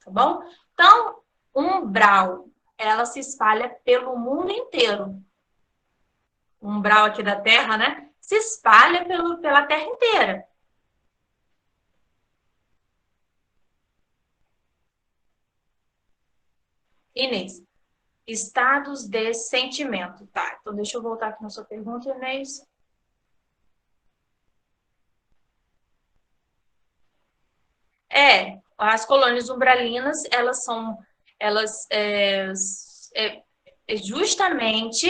tá bom? Então, umbral, ela se espalha pelo mundo inteiro. O umbral aqui da Terra, né? Se espalha pela Terra inteira. Inês, estados de sentimento. Tá, então deixa eu voltar aqui na sua pergunta, Inês. As colônias umbralinas, elas é justamente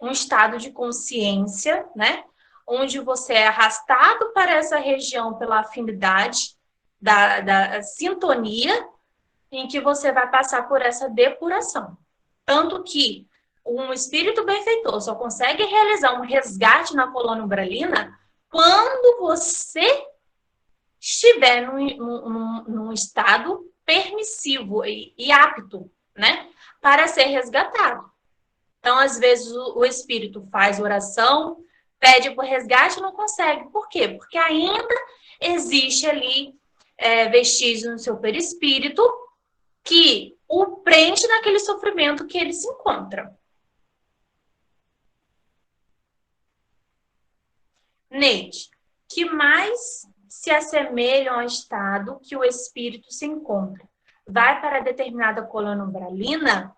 um estado de consciência, né? Onde você é arrastado para essa região pela afinidade, da sintonia, em que você vai passar por essa depuração. Tanto que um espírito benfeitor só consegue realizar um resgate na colônia umbralina quando você estiver num estado permissivo e apto, né, para ser resgatado. Então, às vezes, o espírito faz oração, pede por resgate e não consegue. Por quê? Porque ainda existe ali vestígio no seu perispírito que o prende naquele sofrimento que ele se encontra. Neide, que mais se assemelham ao estado que o espírito se encontra? Vai para determinada colônia umbralina?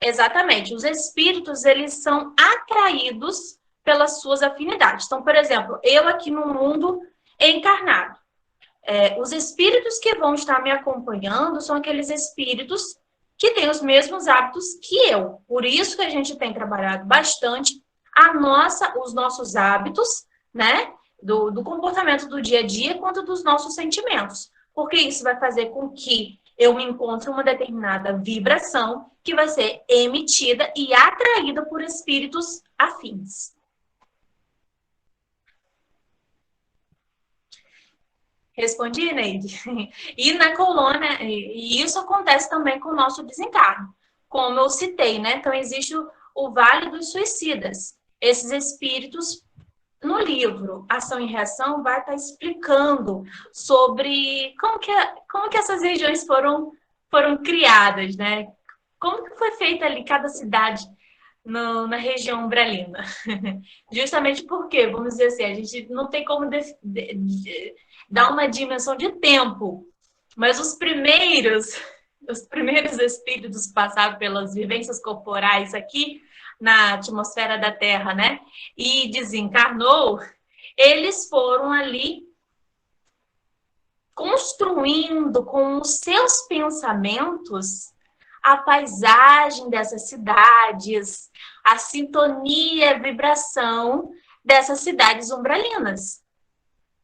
Exatamente. Os espíritos, eles são atraídos pelas suas afinidades. Então, por exemplo, eu aqui no mundo encarnado. Os espíritos que vão estar me acompanhando são aqueles espíritos que têm os mesmos hábitos que eu. Por isso que a gente tem trabalhado bastante os nossos hábitos, né? Do comportamento do dia a dia, quanto dos nossos sentimentos. Porque isso vai fazer com que eu me encontre uma determinada vibração que vai ser emitida e atraída por espíritos afins. Respondi, Neide? E na colônia, e isso acontece também com o nosso desencarno. Como eu citei, né? Então, existe o Vale dos Suicidas. Esses espíritos, no livro Ação e Reação, vai estar explicando sobre como que essas regiões foram criadas, né? Como que foi feita ali cada cidade na região umbralina. Justamente porque, vamos dizer assim, a gente não tem como dar uma dimensão de tempo, mas os primeiros espíritos que passaram pelas vivências corporais aqui na atmosfera da Terra, né? E desencarnou, eles foram ali construindo com os seus pensamentos a paisagem dessas cidades, a sintonia, a vibração dessas cidades umbralinas.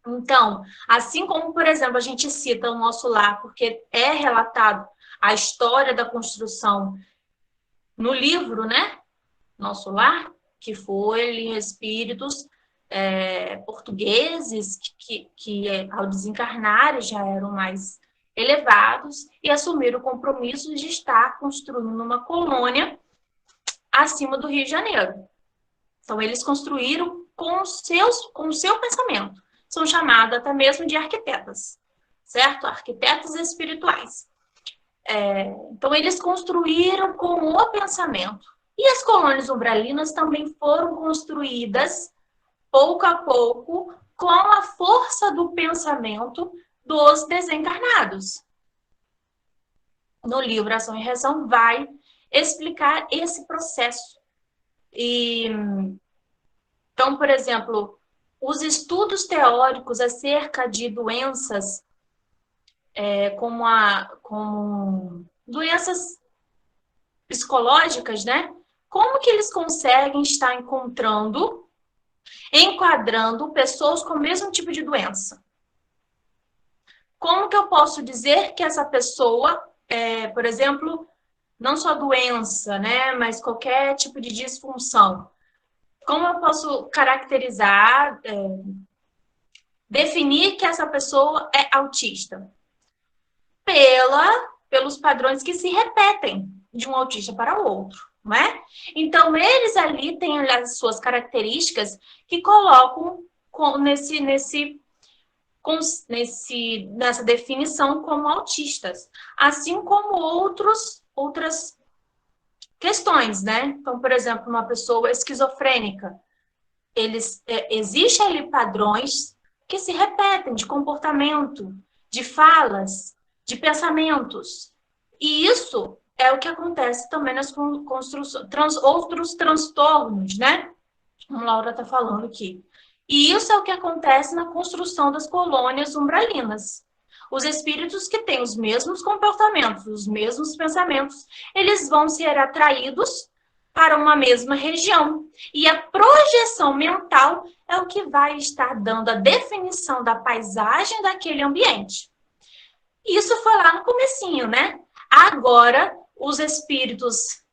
Então, assim como, por exemplo, a gente cita o nosso lar, porque é relatado a história da construção no livro, né? Nosso Lar, que foi em espíritos portugueses que ao desencarnar já eram mais elevados e assumiram o compromisso de estar construindo uma colônia acima do Rio de Janeiro. Então, eles construíram com o seu pensamento. São chamados até mesmo de arquitetas, certo? Arquitetos espirituais. Então, eles construíram com o pensamento. E as colônias umbralinas também foram construídas, pouco a pouco, com a força do pensamento dos desencarnados. No livro Ação e Reação vai explicar esse processo. Então, por exemplo, os estudos teóricos acerca de doenças como doenças psicológicas, né? Como que eles conseguem estar encontrando enquadrando pessoas com o mesmo tipo de doença. Como que eu posso dizer que essa pessoa, por exemplo, não só doença, né, mas qualquer tipo de disfunção? Como eu posso caracterizar, definir que essa pessoa é autista? Pelos padrões que se repetem de um autista para o outro, não é? Então, eles ali têm as suas características que colocam nessa definição como autistas, assim como outras questões, né? Então, por exemplo, uma pessoa esquizofrênica, existem ali padrões que se repetem de comportamento, de falas, de pensamentos. E isso é o que acontece também nas outros transtornos, né? Como a Laura está falando aqui. E isso é o que acontece na construção das colônias umbralinas. Os espíritos que têm os mesmos comportamentos, os mesmos pensamentos, eles vão ser atraídos para uma mesma região. E a projeção mental é o que vai estar dando a definição da paisagem daquele ambiente. Isso foi lá no comecinho, né? Agora, os espíritos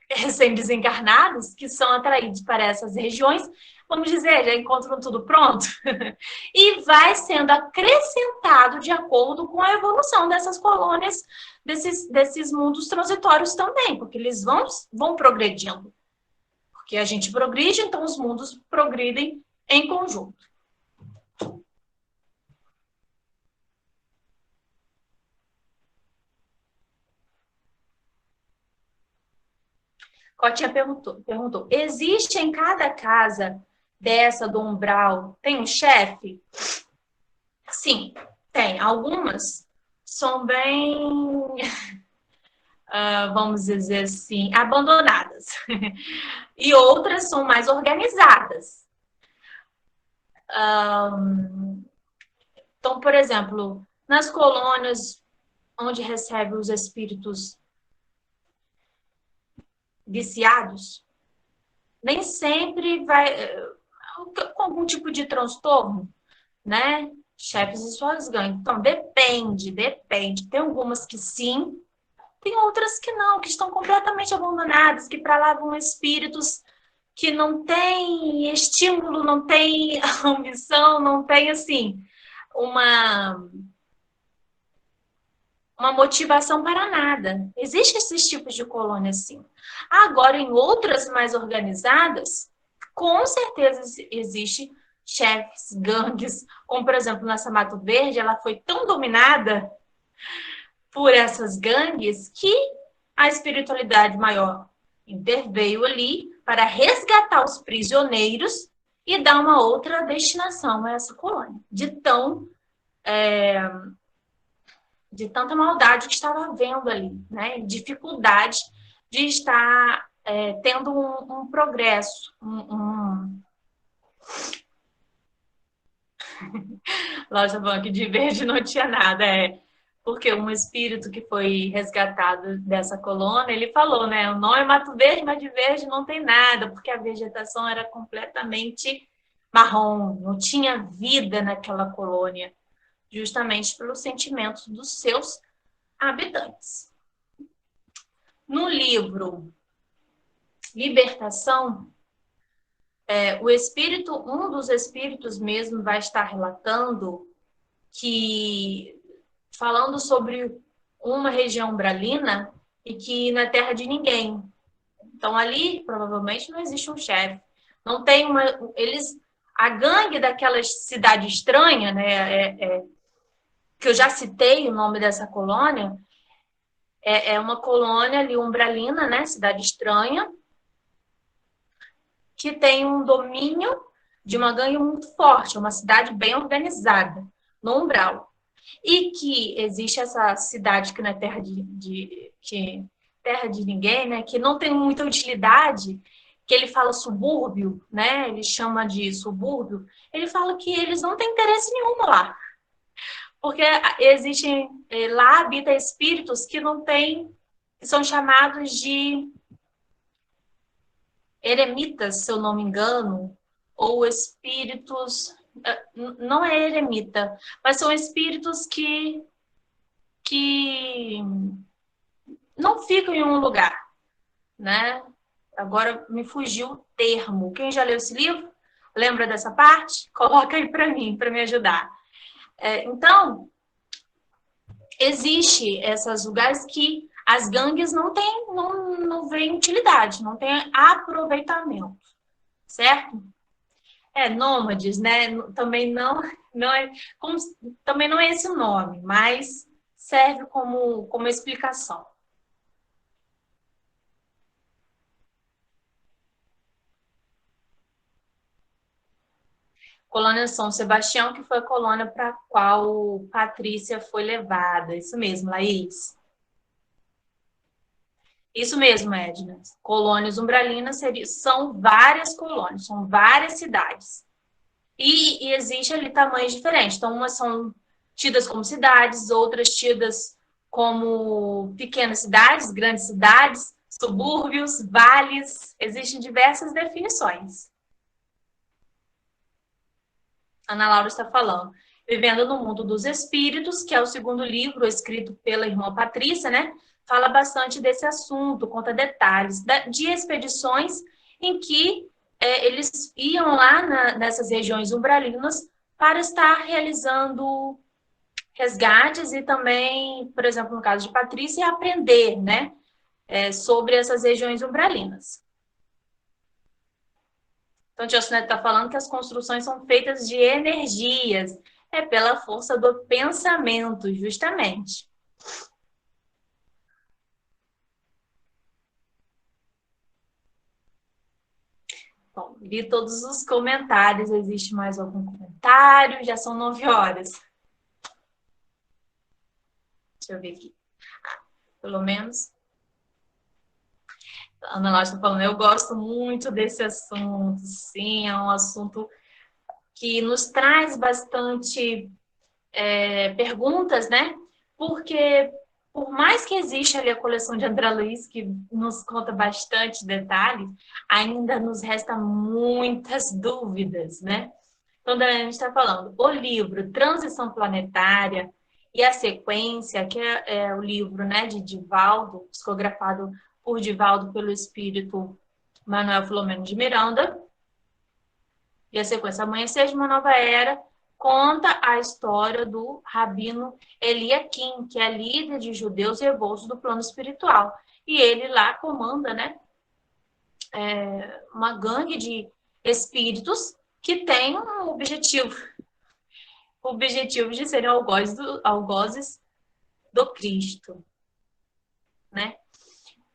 recém-desencarnados, que são atraídos para essas regiões, vamos dizer, já encontram tudo pronto, e vai sendo acrescentado de acordo com a evolução dessas colônias, desses mundos transitórios também, porque eles vão progredindo. Porque a gente progride, então os mundos progridem em conjunto. Cotinha perguntou, existe em cada casa dessa do umbral, tem um chefe? Sim, tem. Algumas são bem, vamos dizer assim, abandonadas. E outras são mais organizadas. Então, por exemplo, nas colônias onde recebe os espíritos viciados, nem sempre vai com algum tipo de transtorno, né? Chefes e suas gangues. Então, depende. Tem algumas que sim, tem outras que não, que estão completamente abandonadas, que para lá vão espíritos que não têm estímulo, não têm ambição, não têm, assim, uma motivação para nada. Existem esses tipos de colônia, sim. Agora, em outras mais organizadas, com certeza existe chefes, gangues, como, por exemplo, nessa Mato Verde, ela foi tão dominada por essas gangues que a espiritualidade maior interveio ali para resgatar os prisioneiros e dar uma outra destinação a essa colônia, de tanta maldade que estava havendo ali, né? Dificuldade de estar tendo um progresso, Loja Banco de verde não tinha nada, porque um espírito que foi resgatado dessa colônia, ele falou, né? O nome é Mato Verde, mas de verde não tem nada, porque a vegetação era completamente marrom, não tinha vida naquela colônia, justamente pelos sentimentos dos seus habitantes. No livro Libertação, um dos espíritos mesmo vai estar relatando que, falando sobre uma região umbralina e que na terra de ninguém. Então, ali, provavelmente, não existe um chefe. Não tem a gangue daquela cidade estranha, né, que eu já citei o nome dessa colônia, é uma colônia ali umbralina, né, cidade estranha, que tem um domínio de uma gangue muito forte, uma cidade bem organizada, no umbral. E que existe essa cidade que não é terra terra de ninguém, né, que não tem muita utilidade, que ele fala subúrbio, né, ele chama de subúrbio, ele fala que eles não têm interesse nenhum lá. Porque existem, lá habita espíritos que não têm, que são chamados de eremitas, se eu não me engano, ou espíritos, não é eremita, mas são espíritos que não ficam em um lugar, né? Agora me fugiu o termo. Quem já leu esse livro? Lembra dessa parte? Coloca aí para mim, para me ajudar. Então, existe esses lugares que as gangues não veem utilidade, não tem aproveitamento, certo? Nômades, né? Não é, também não é esse o nome, mas serve como explicação. Colônia São Sebastião, que foi a colônia para a qual Patrícia foi levada. Isso mesmo, Laís. Isso mesmo, Edna. Colônias umbralinas são várias colônias, são várias cidades. E existe ali tamanhos diferentes. Então, umas são tidas como cidades, outras tidas como pequenas cidades, grandes cidades, subúrbios, vales. Existem diversas definições. Ana Laura está falando. Vivendo no Mundo dos Espíritos, que é o segundo livro escrito pela irmã Patrícia, né? Fala bastante desse assunto, conta detalhes de expedições em que eles iam lá nessas regiões umbralinas para estar realizando resgates e também, por exemplo, no caso de Patrícia, aprender, né? Sobre essas regiões umbralinas. Então, o Tio Neto está falando que as construções são feitas de energias. É pela força do pensamento, justamente. Bom, li todos os comentários. Existe mais algum comentário? Já são 9 horas. Deixa eu ver aqui. Pelo menos. A Ana Laura está falando, eu gosto muito desse assunto. Sim, é um assunto que nos traz bastante perguntas, né? Porque, por mais que exista ali a coleção de André Luiz, que nos conta bastante detalhes, ainda nos restam muitas dúvidas, né? Então, a gente está falando o livro Transição Planetária e a sequência, que é o livro, né, de Divaldo, psicografado por Divaldo pelo espírito Manuel Filomeno de Miranda, e a sequência Amanhecer de uma Nova Era, conta a história do rabino Eliakim, que é líder de judeus revoltos do plano espiritual. E ele lá comanda, né, uma gangue de espíritos que tem um objetivo. O objetivo de serem algozes do Cristo, né?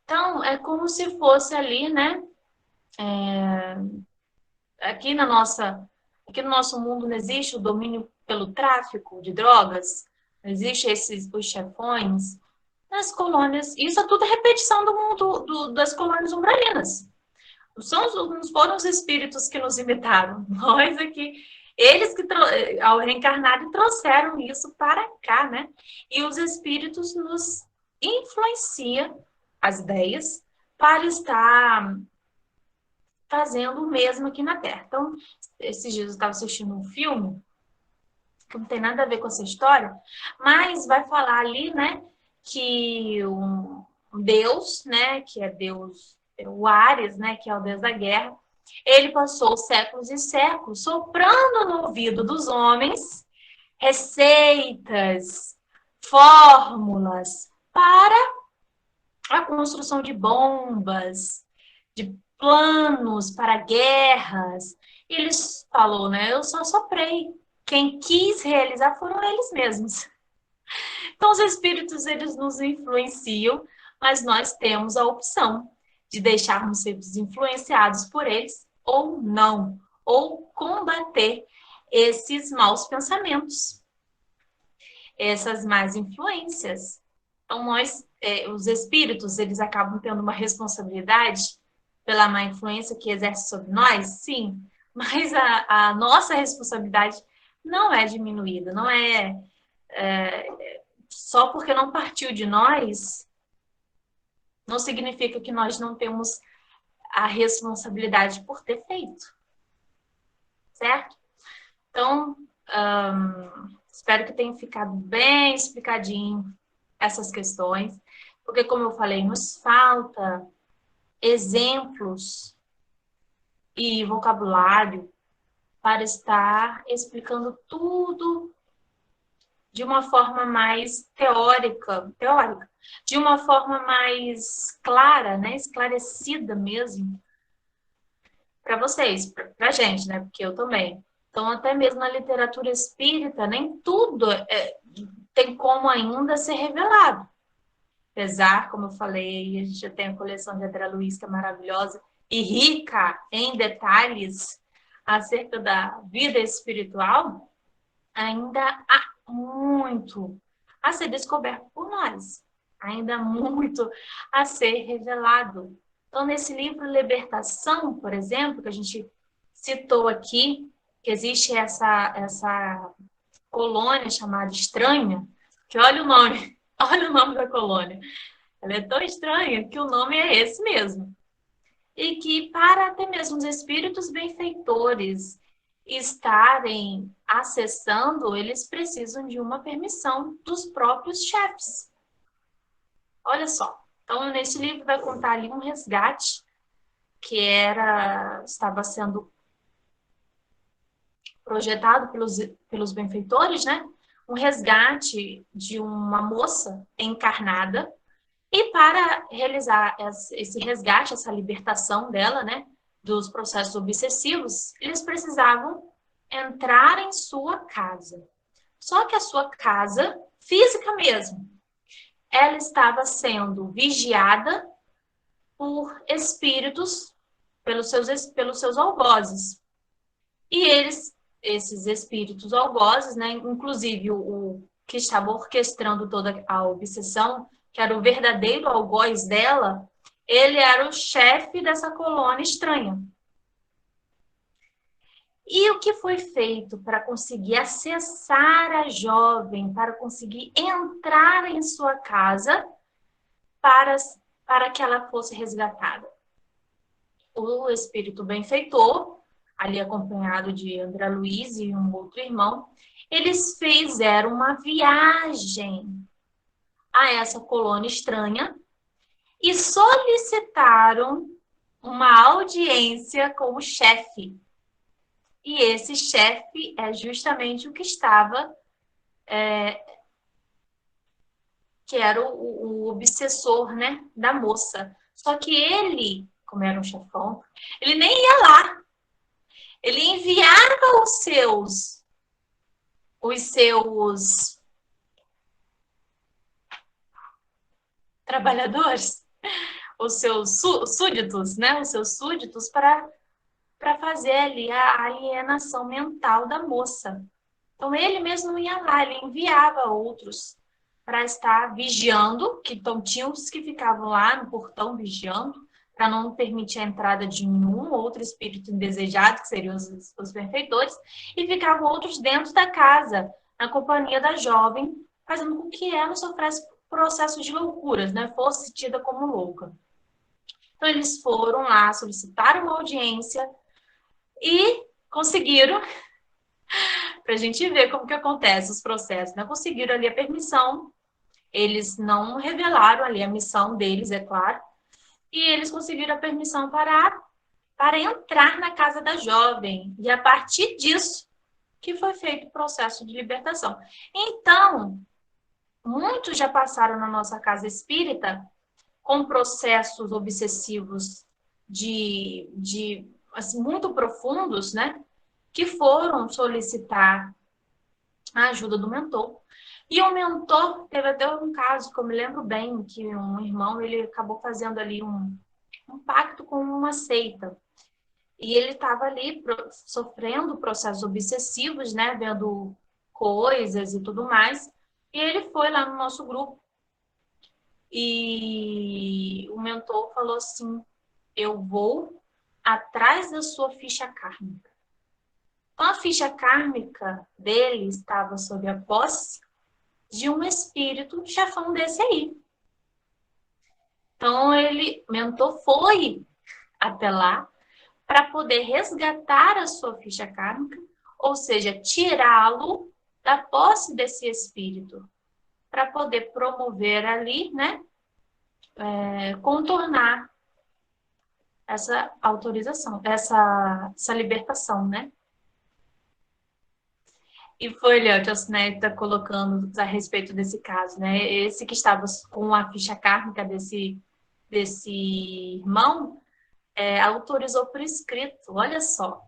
Então, é como se fosse ali, né, aqui no nosso mundo não existe o domínio pelo tráfico de drogas, não existe os chefões, nas colônias, isso é tudo repetição do mundo das colônias umbralinas. Não foram os espíritos que nos imitaram, nós aqui, eles que ao reencarnar trouxeram isso para cá, né? E os espíritos nos influenciam as ideias para estar fazendo o mesmo aqui na Terra. Então, esses dias eu estava assistindo um filme que não tem nada a ver com essa história, mas vai falar ali, né, que um Deus, né, que é Deus, o Ares, né, que é o Deus da guerra, ele passou séculos e séculos soprando no ouvido dos homens receitas, fórmulas para a construção de bombas, de planos para guerras. E eles falou, né? Eu só soprei. Quem quis realizar foram eles mesmos. Então, os espíritos, eles nos influenciam, mas nós temos a opção de deixarmos ser influenciados por eles ou não, ou combater esses maus pensamentos, essas más influências. Então, os espíritos, eles acabam tendo uma responsabilidade pela má influência que exerce sobre nós, sim, mas a nossa responsabilidade não é diminuída, não só porque não partiu de nós, não significa que nós não temos a responsabilidade por ter feito. certo? Então, espero que tenha ficado bem explicadinho essas questões, porque, como eu falei, nos falta exemplos e vocabulário para estar explicando tudo de uma forma mais teórica, de uma forma mais clara, né, esclarecida mesmo, para vocês, para a gente, né, porque eu também. Então, até mesmo na literatura espírita, nem tudo tem como ainda ser revelado. Apesar, como eu falei, a gente já tem a coleção de André Luiz, que é maravilhosa e rica em detalhes acerca da vida espiritual, ainda há muito a ser descoberto por nós. Ainda há muito a ser revelado. Então, nesse livro Libertação, por exemplo, que a gente citou aqui, que existe essa colônia chamada Estranha, que olha o nome, olha o nome da colônia. Ela é tão estranha que o nome é esse mesmo. E que para até mesmo os espíritos benfeitores estarem acessando, eles precisam de uma permissão dos próprios chefes. Olha só. Então, nesse livro vai contar ali um resgate que estava sendo projetado pelos benfeitores, né? Um resgate de uma moça encarnada. E para realizar esse resgate, essa libertação dela, né, dos processos obsessivos, eles precisavam entrar em sua casa. Só que a sua casa, física mesmo, ela estava sendo vigiada por espíritos, pelos seus algozes. E esses espíritos algozes, né, inclusive o que estava orquestrando toda a obsessão, que era o verdadeiro algoz dela, ele era o chefe dessa colônia estranha. E o que foi feito para conseguir acessar a jovem, para conseguir entrar em sua casa, para que ela fosse resgatada? O espírito benfeitor, ali acompanhado de André Luiz e um outro irmão, eles fizeram uma viagem a essa colônia estranha e solicitaram uma audiência com o chefe. E esse chefe é justamente o que estava, que era o obsessor, né, da moça. Só que ele, como era um chefão, ele nem ia lá. Ele enviava os seus trabalhadores, os seus súditos, né, os seus súditos para fazer ali a alienação mental da moça. Então, ele mesmo não ia lá, ele enviava outros para estar vigiando, que então tinham os que ficavam lá no portão vigiando, para não permitir a entrada de nenhum outro espírito indesejado, que seriam os benfeitores, e ficavam outros dentro da casa, na companhia da jovem, fazendo com que ela sofresse processos de loucuras, né? Fosse tida como louca. Então, eles foram lá, solicitaram uma audiência e conseguiram, para a gente ver como que acontece os processos, né? Conseguiram ali a permissão, eles não revelaram ali a missão deles, é claro, e eles conseguiram a permissão para entrar na casa da jovem. E a partir disso que foi feito o processo de libertação. Então, muitos já passaram na nossa casa espírita com processos obsessivos assim, muito profundos, né? Que foram solicitar a ajuda do mentor. E o mentor, teve até um caso que eu me lembro bem, que um irmão, ele acabou fazendo ali um pacto com uma seita. E ele estava ali sofrendo processos obsessivos, né? Vendo coisas e tudo mais. E ele foi lá no nosso grupo. E o mentor falou assim, eu vou atrás da sua ficha kármica. Então, a ficha kármica dele estava sob a posse de um espírito chefão desse aí. Então, o mentor foi até lá para poder resgatar a sua ficha kármica, ou seja, tirá-lo da posse desse espírito, para poder promover ali, né, contornar essa autorização, essa libertação, né? E foi, Léo, né, está colocando a respeito desse caso, né? Esse que estava com a ficha kármica desse irmão, autorizou por escrito, olha só.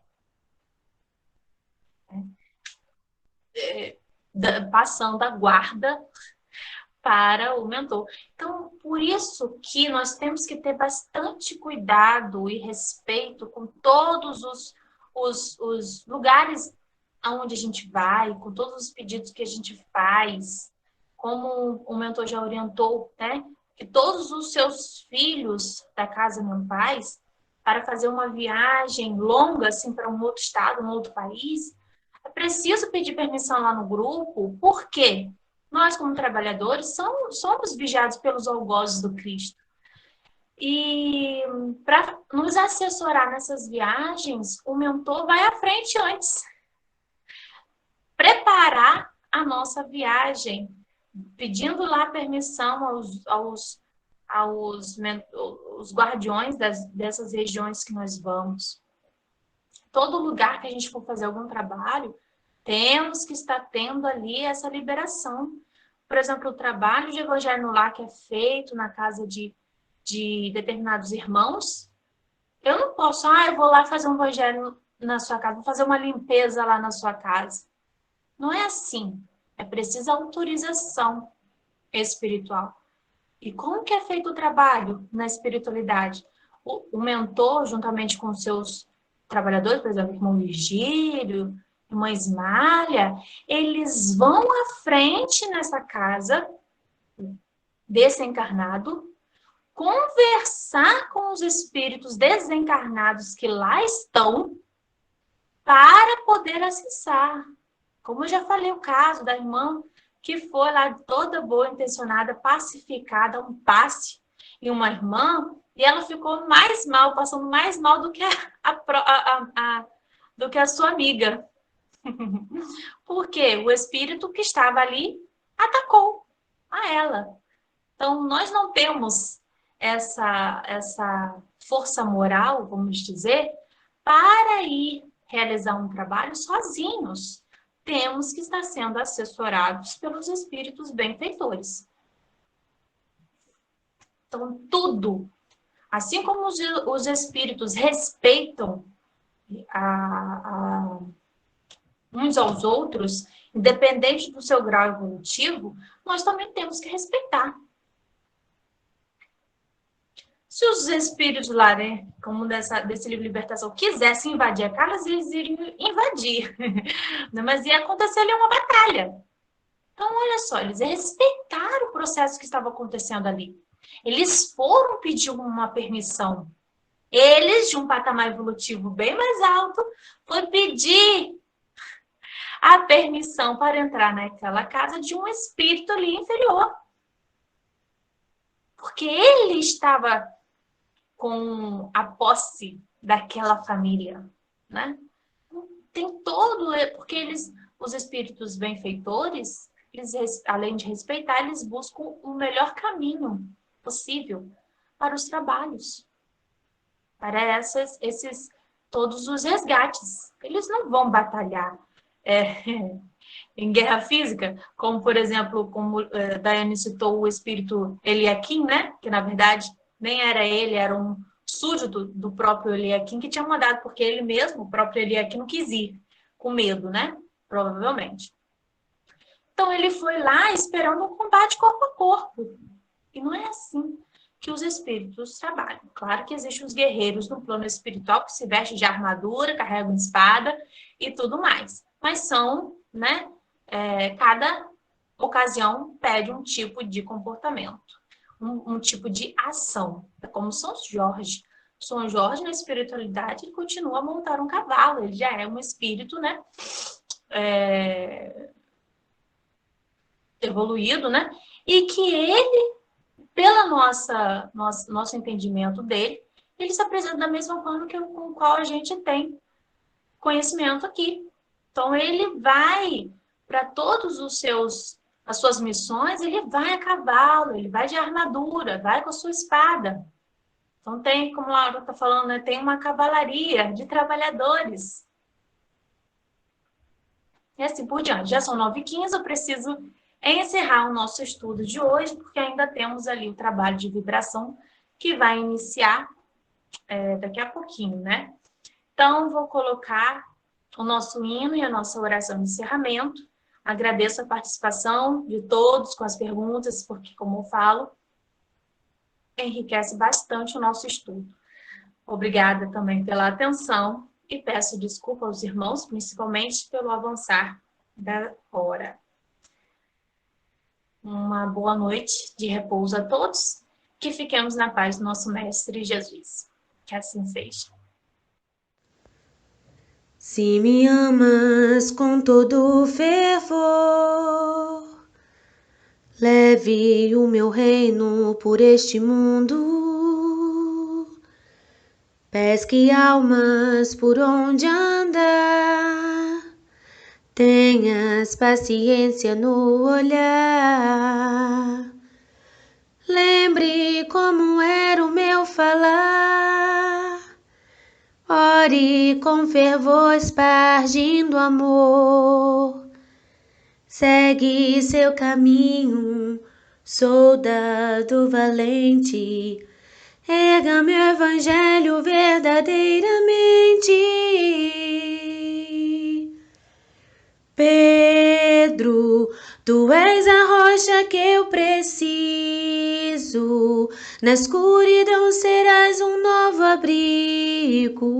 Passando a guarda para o mentor. Então, por isso que nós temos que ter bastante cuidado e respeito com todos os lugares aonde a gente vai, com todos os pedidos que a gente faz, como o mentor já orientou, né? Que todos os seus filhos da casa mentais, para fazer uma viagem longa, assim, para um outro estado, um outro país, é preciso pedir permissão lá no grupo. Por quê? Nós, como trabalhadores, somos vigiados pelos algozes do Cristo. E para nos assessorar nessas viagens, o mentor vai à frente antes. Preparar a nossa viagem, pedindo lá permissão aos guardiões dessas regiões que nós vamos. Todo lugar que a gente for fazer algum trabalho, temos que estar tendo ali essa liberação. Por exemplo, o trabalho de evangelho no lar que é feito na casa de determinados irmãos, eu não posso, eu vou lá fazer um evangelho na sua casa, vou fazer uma limpeza lá na sua casa. Não é assim. É preciso autorização espiritual. E como que é feito o trabalho na espiritualidade? O mentor, juntamente com seus trabalhadores, por exemplo, irmão Virgílio, irmã Ismália, eles vão à frente nessa casa desse encarnado, conversar com os espíritos desencarnados que lá estão para poder acessar. Como eu já falei, o caso da irmã que foi lá toda boa intencionada, pacificada, um passe em uma irmã, e ela ficou mais mal, passando mais mal do que do que a sua amiga. Porque o espírito que estava ali atacou a ela. Então, nós não temos essa força moral, vamos dizer, para ir realizar um trabalho sozinhos. Temos que estar sendo assessorados pelos espíritos benfeitores. Então, tudo, assim como os espíritos respeitam uns aos outros, independente do seu grau evolutivo, nós também temos que respeitar. Se os espíritos lá, né, como desse livro Libertação, quisessem invadir a casa, eles iriam invadir. Mas ia acontecer ali uma batalha. Então, olha só, eles respeitaram o processo que estava acontecendo ali. Eles foram pedir uma permissão. Eles, de um patamar evolutivo bem mais alto, foram pedir a permissão para entrar naquela casa de um espírito ali inferior. Porque ele estava com a posse daquela família, né? Tem todo, porque os espíritos benfeitores, além de respeitar, eles buscam o melhor caminho possível para os trabalhos, para todos os resgates. Eles não vão batalhar em guerra física, como, por exemplo, como Daiane citou o espírito Eliakim, né? Que, na verdade, nem era ele, era um súdito do próprio Eliakim que tinha mandado, porque ele mesmo, o próprio Eliakim, não quis ir, com medo, né? Provavelmente. Então, ele foi lá esperando um combate corpo a corpo. E não é assim que os espíritos trabalham. Claro que existem os guerreiros no plano espiritual que se vestem de armadura, carregam espada e tudo mais. Mas são, né? Cada ocasião pede um tipo de comportamento, um tipo de ação. É como São Jorge. São Jorge, na espiritualidade, ele continua a montar um cavalo. Ele já é um espírito, né? Evoluído, né? E que ele, pelo nosso entendimento dele, ele se apresenta da mesma forma com o qual a gente tem conhecimento aqui. Então, ele vai para todos as suas missões, ele vai a cavalo, ele vai de armadura, vai com a sua espada. Então, tem, como a Laura está falando, né, tem uma cavalaria de trabalhadores. E assim por diante. Já são 9h15, eu preciso encerrar o nosso estudo de hoje, porque ainda temos ali o trabalho de vibração que vai iniciar daqui a pouquinho, né? Então, vou colocar o nosso hino e a nossa oração de encerramento. Agradeço a participação de todos com as perguntas, porque, como eu falo, enriquece bastante o nosso estudo. Obrigada também pela atenção e peço desculpa aos irmãos, principalmente pelo avançar da hora. Uma boa noite de repouso a todos, que fiquemos na paz do nosso Mestre Jesus. Que assim seja. Se me amas com todo fervor, leve o meu reino por este mundo. Pesque almas por onde andar, tenhas paciência no olhar. Lembre como era o meu falar, ore com fervor espargindo amor. Segue seu caminho, soldado valente, erga meu evangelho verdadeiramente. Pedro, tu és a rocha que eu preciso, na escuridão serás um novo abrigo.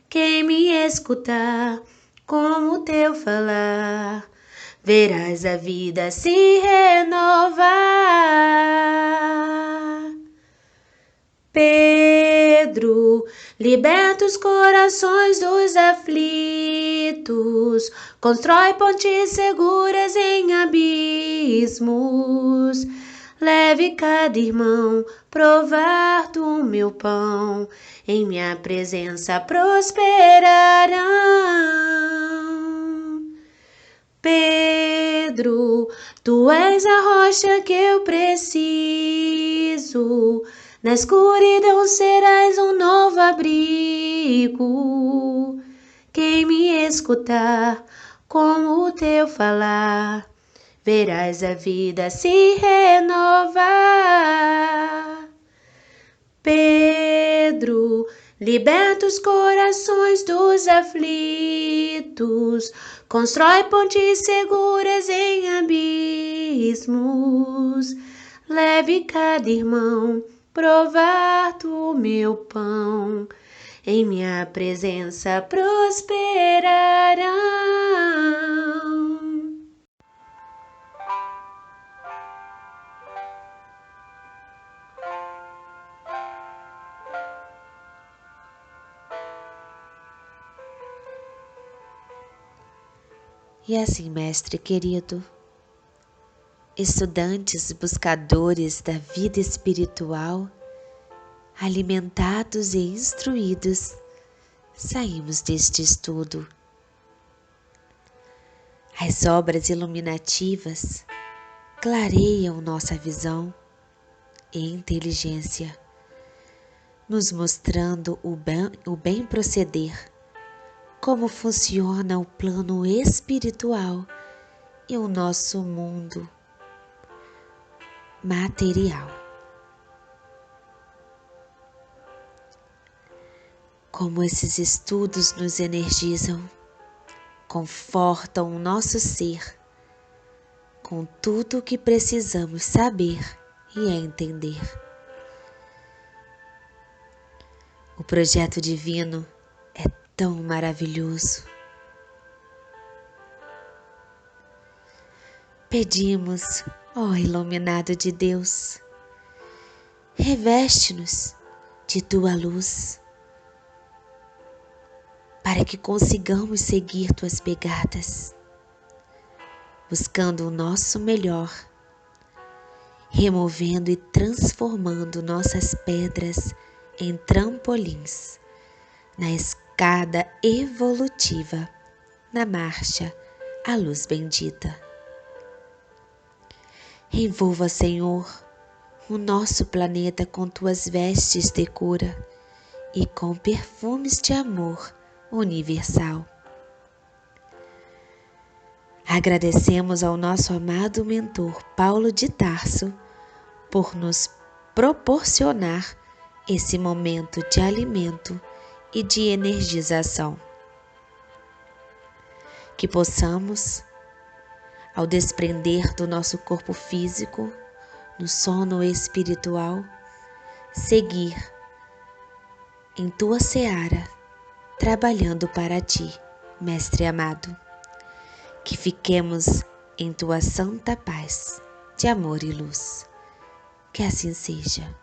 Quem me escutar, como o teu falar, verás a vida se renovar. Pedro, liberta os corações dos aflitos, constrói pontes seguras em abismos. Leve cada irmão provar do meu pão, em minha presença prosperarão. Pedro, tu és a rocha que eu preciso, na escuridão serás um novo abrigo. Quem me escutar, com o teu falar, verás a vida se renovar. Pedro, liberta os corações dos aflitos, constrói pontes seguras em abismos. Leve cada irmão provar do meu pão, em minha presença prosperarão. E assim, mestre querido, estudantes buscadores da vida espiritual, alimentados e instruídos, saímos deste estudo. As obras iluminativas clareiam nossa visão e inteligência, nos mostrando o bem proceder, como funciona o plano espiritual e o nosso mundo material. Como esses estudos nos energizam, confortam o nosso ser com tudo o que precisamos saber e entender. O projeto divino é tão maravilhoso. Pedimos, ó iluminado de Deus, reveste-nos de tua luz, para que consigamos seguir tuas pegadas, buscando o nosso melhor, removendo e transformando nossas pedras em trampolins, na escada evolutiva, na marcha à luz bendita. Envolva, Senhor, o nosso planeta com tuas vestes de cura e com perfumes de amor universal. Agradecemos ao nosso amado mentor Paulo de Tarso por nos proporcionar esse momento de alimento e de energização. Que possamos, ao desprender do nosso corpo físico, no sono espiritual, seguir em tua seara, trabalhando para ti, Mestre amado. Que fiquemos em tua santa paz, de amor e luz. Que assim seja.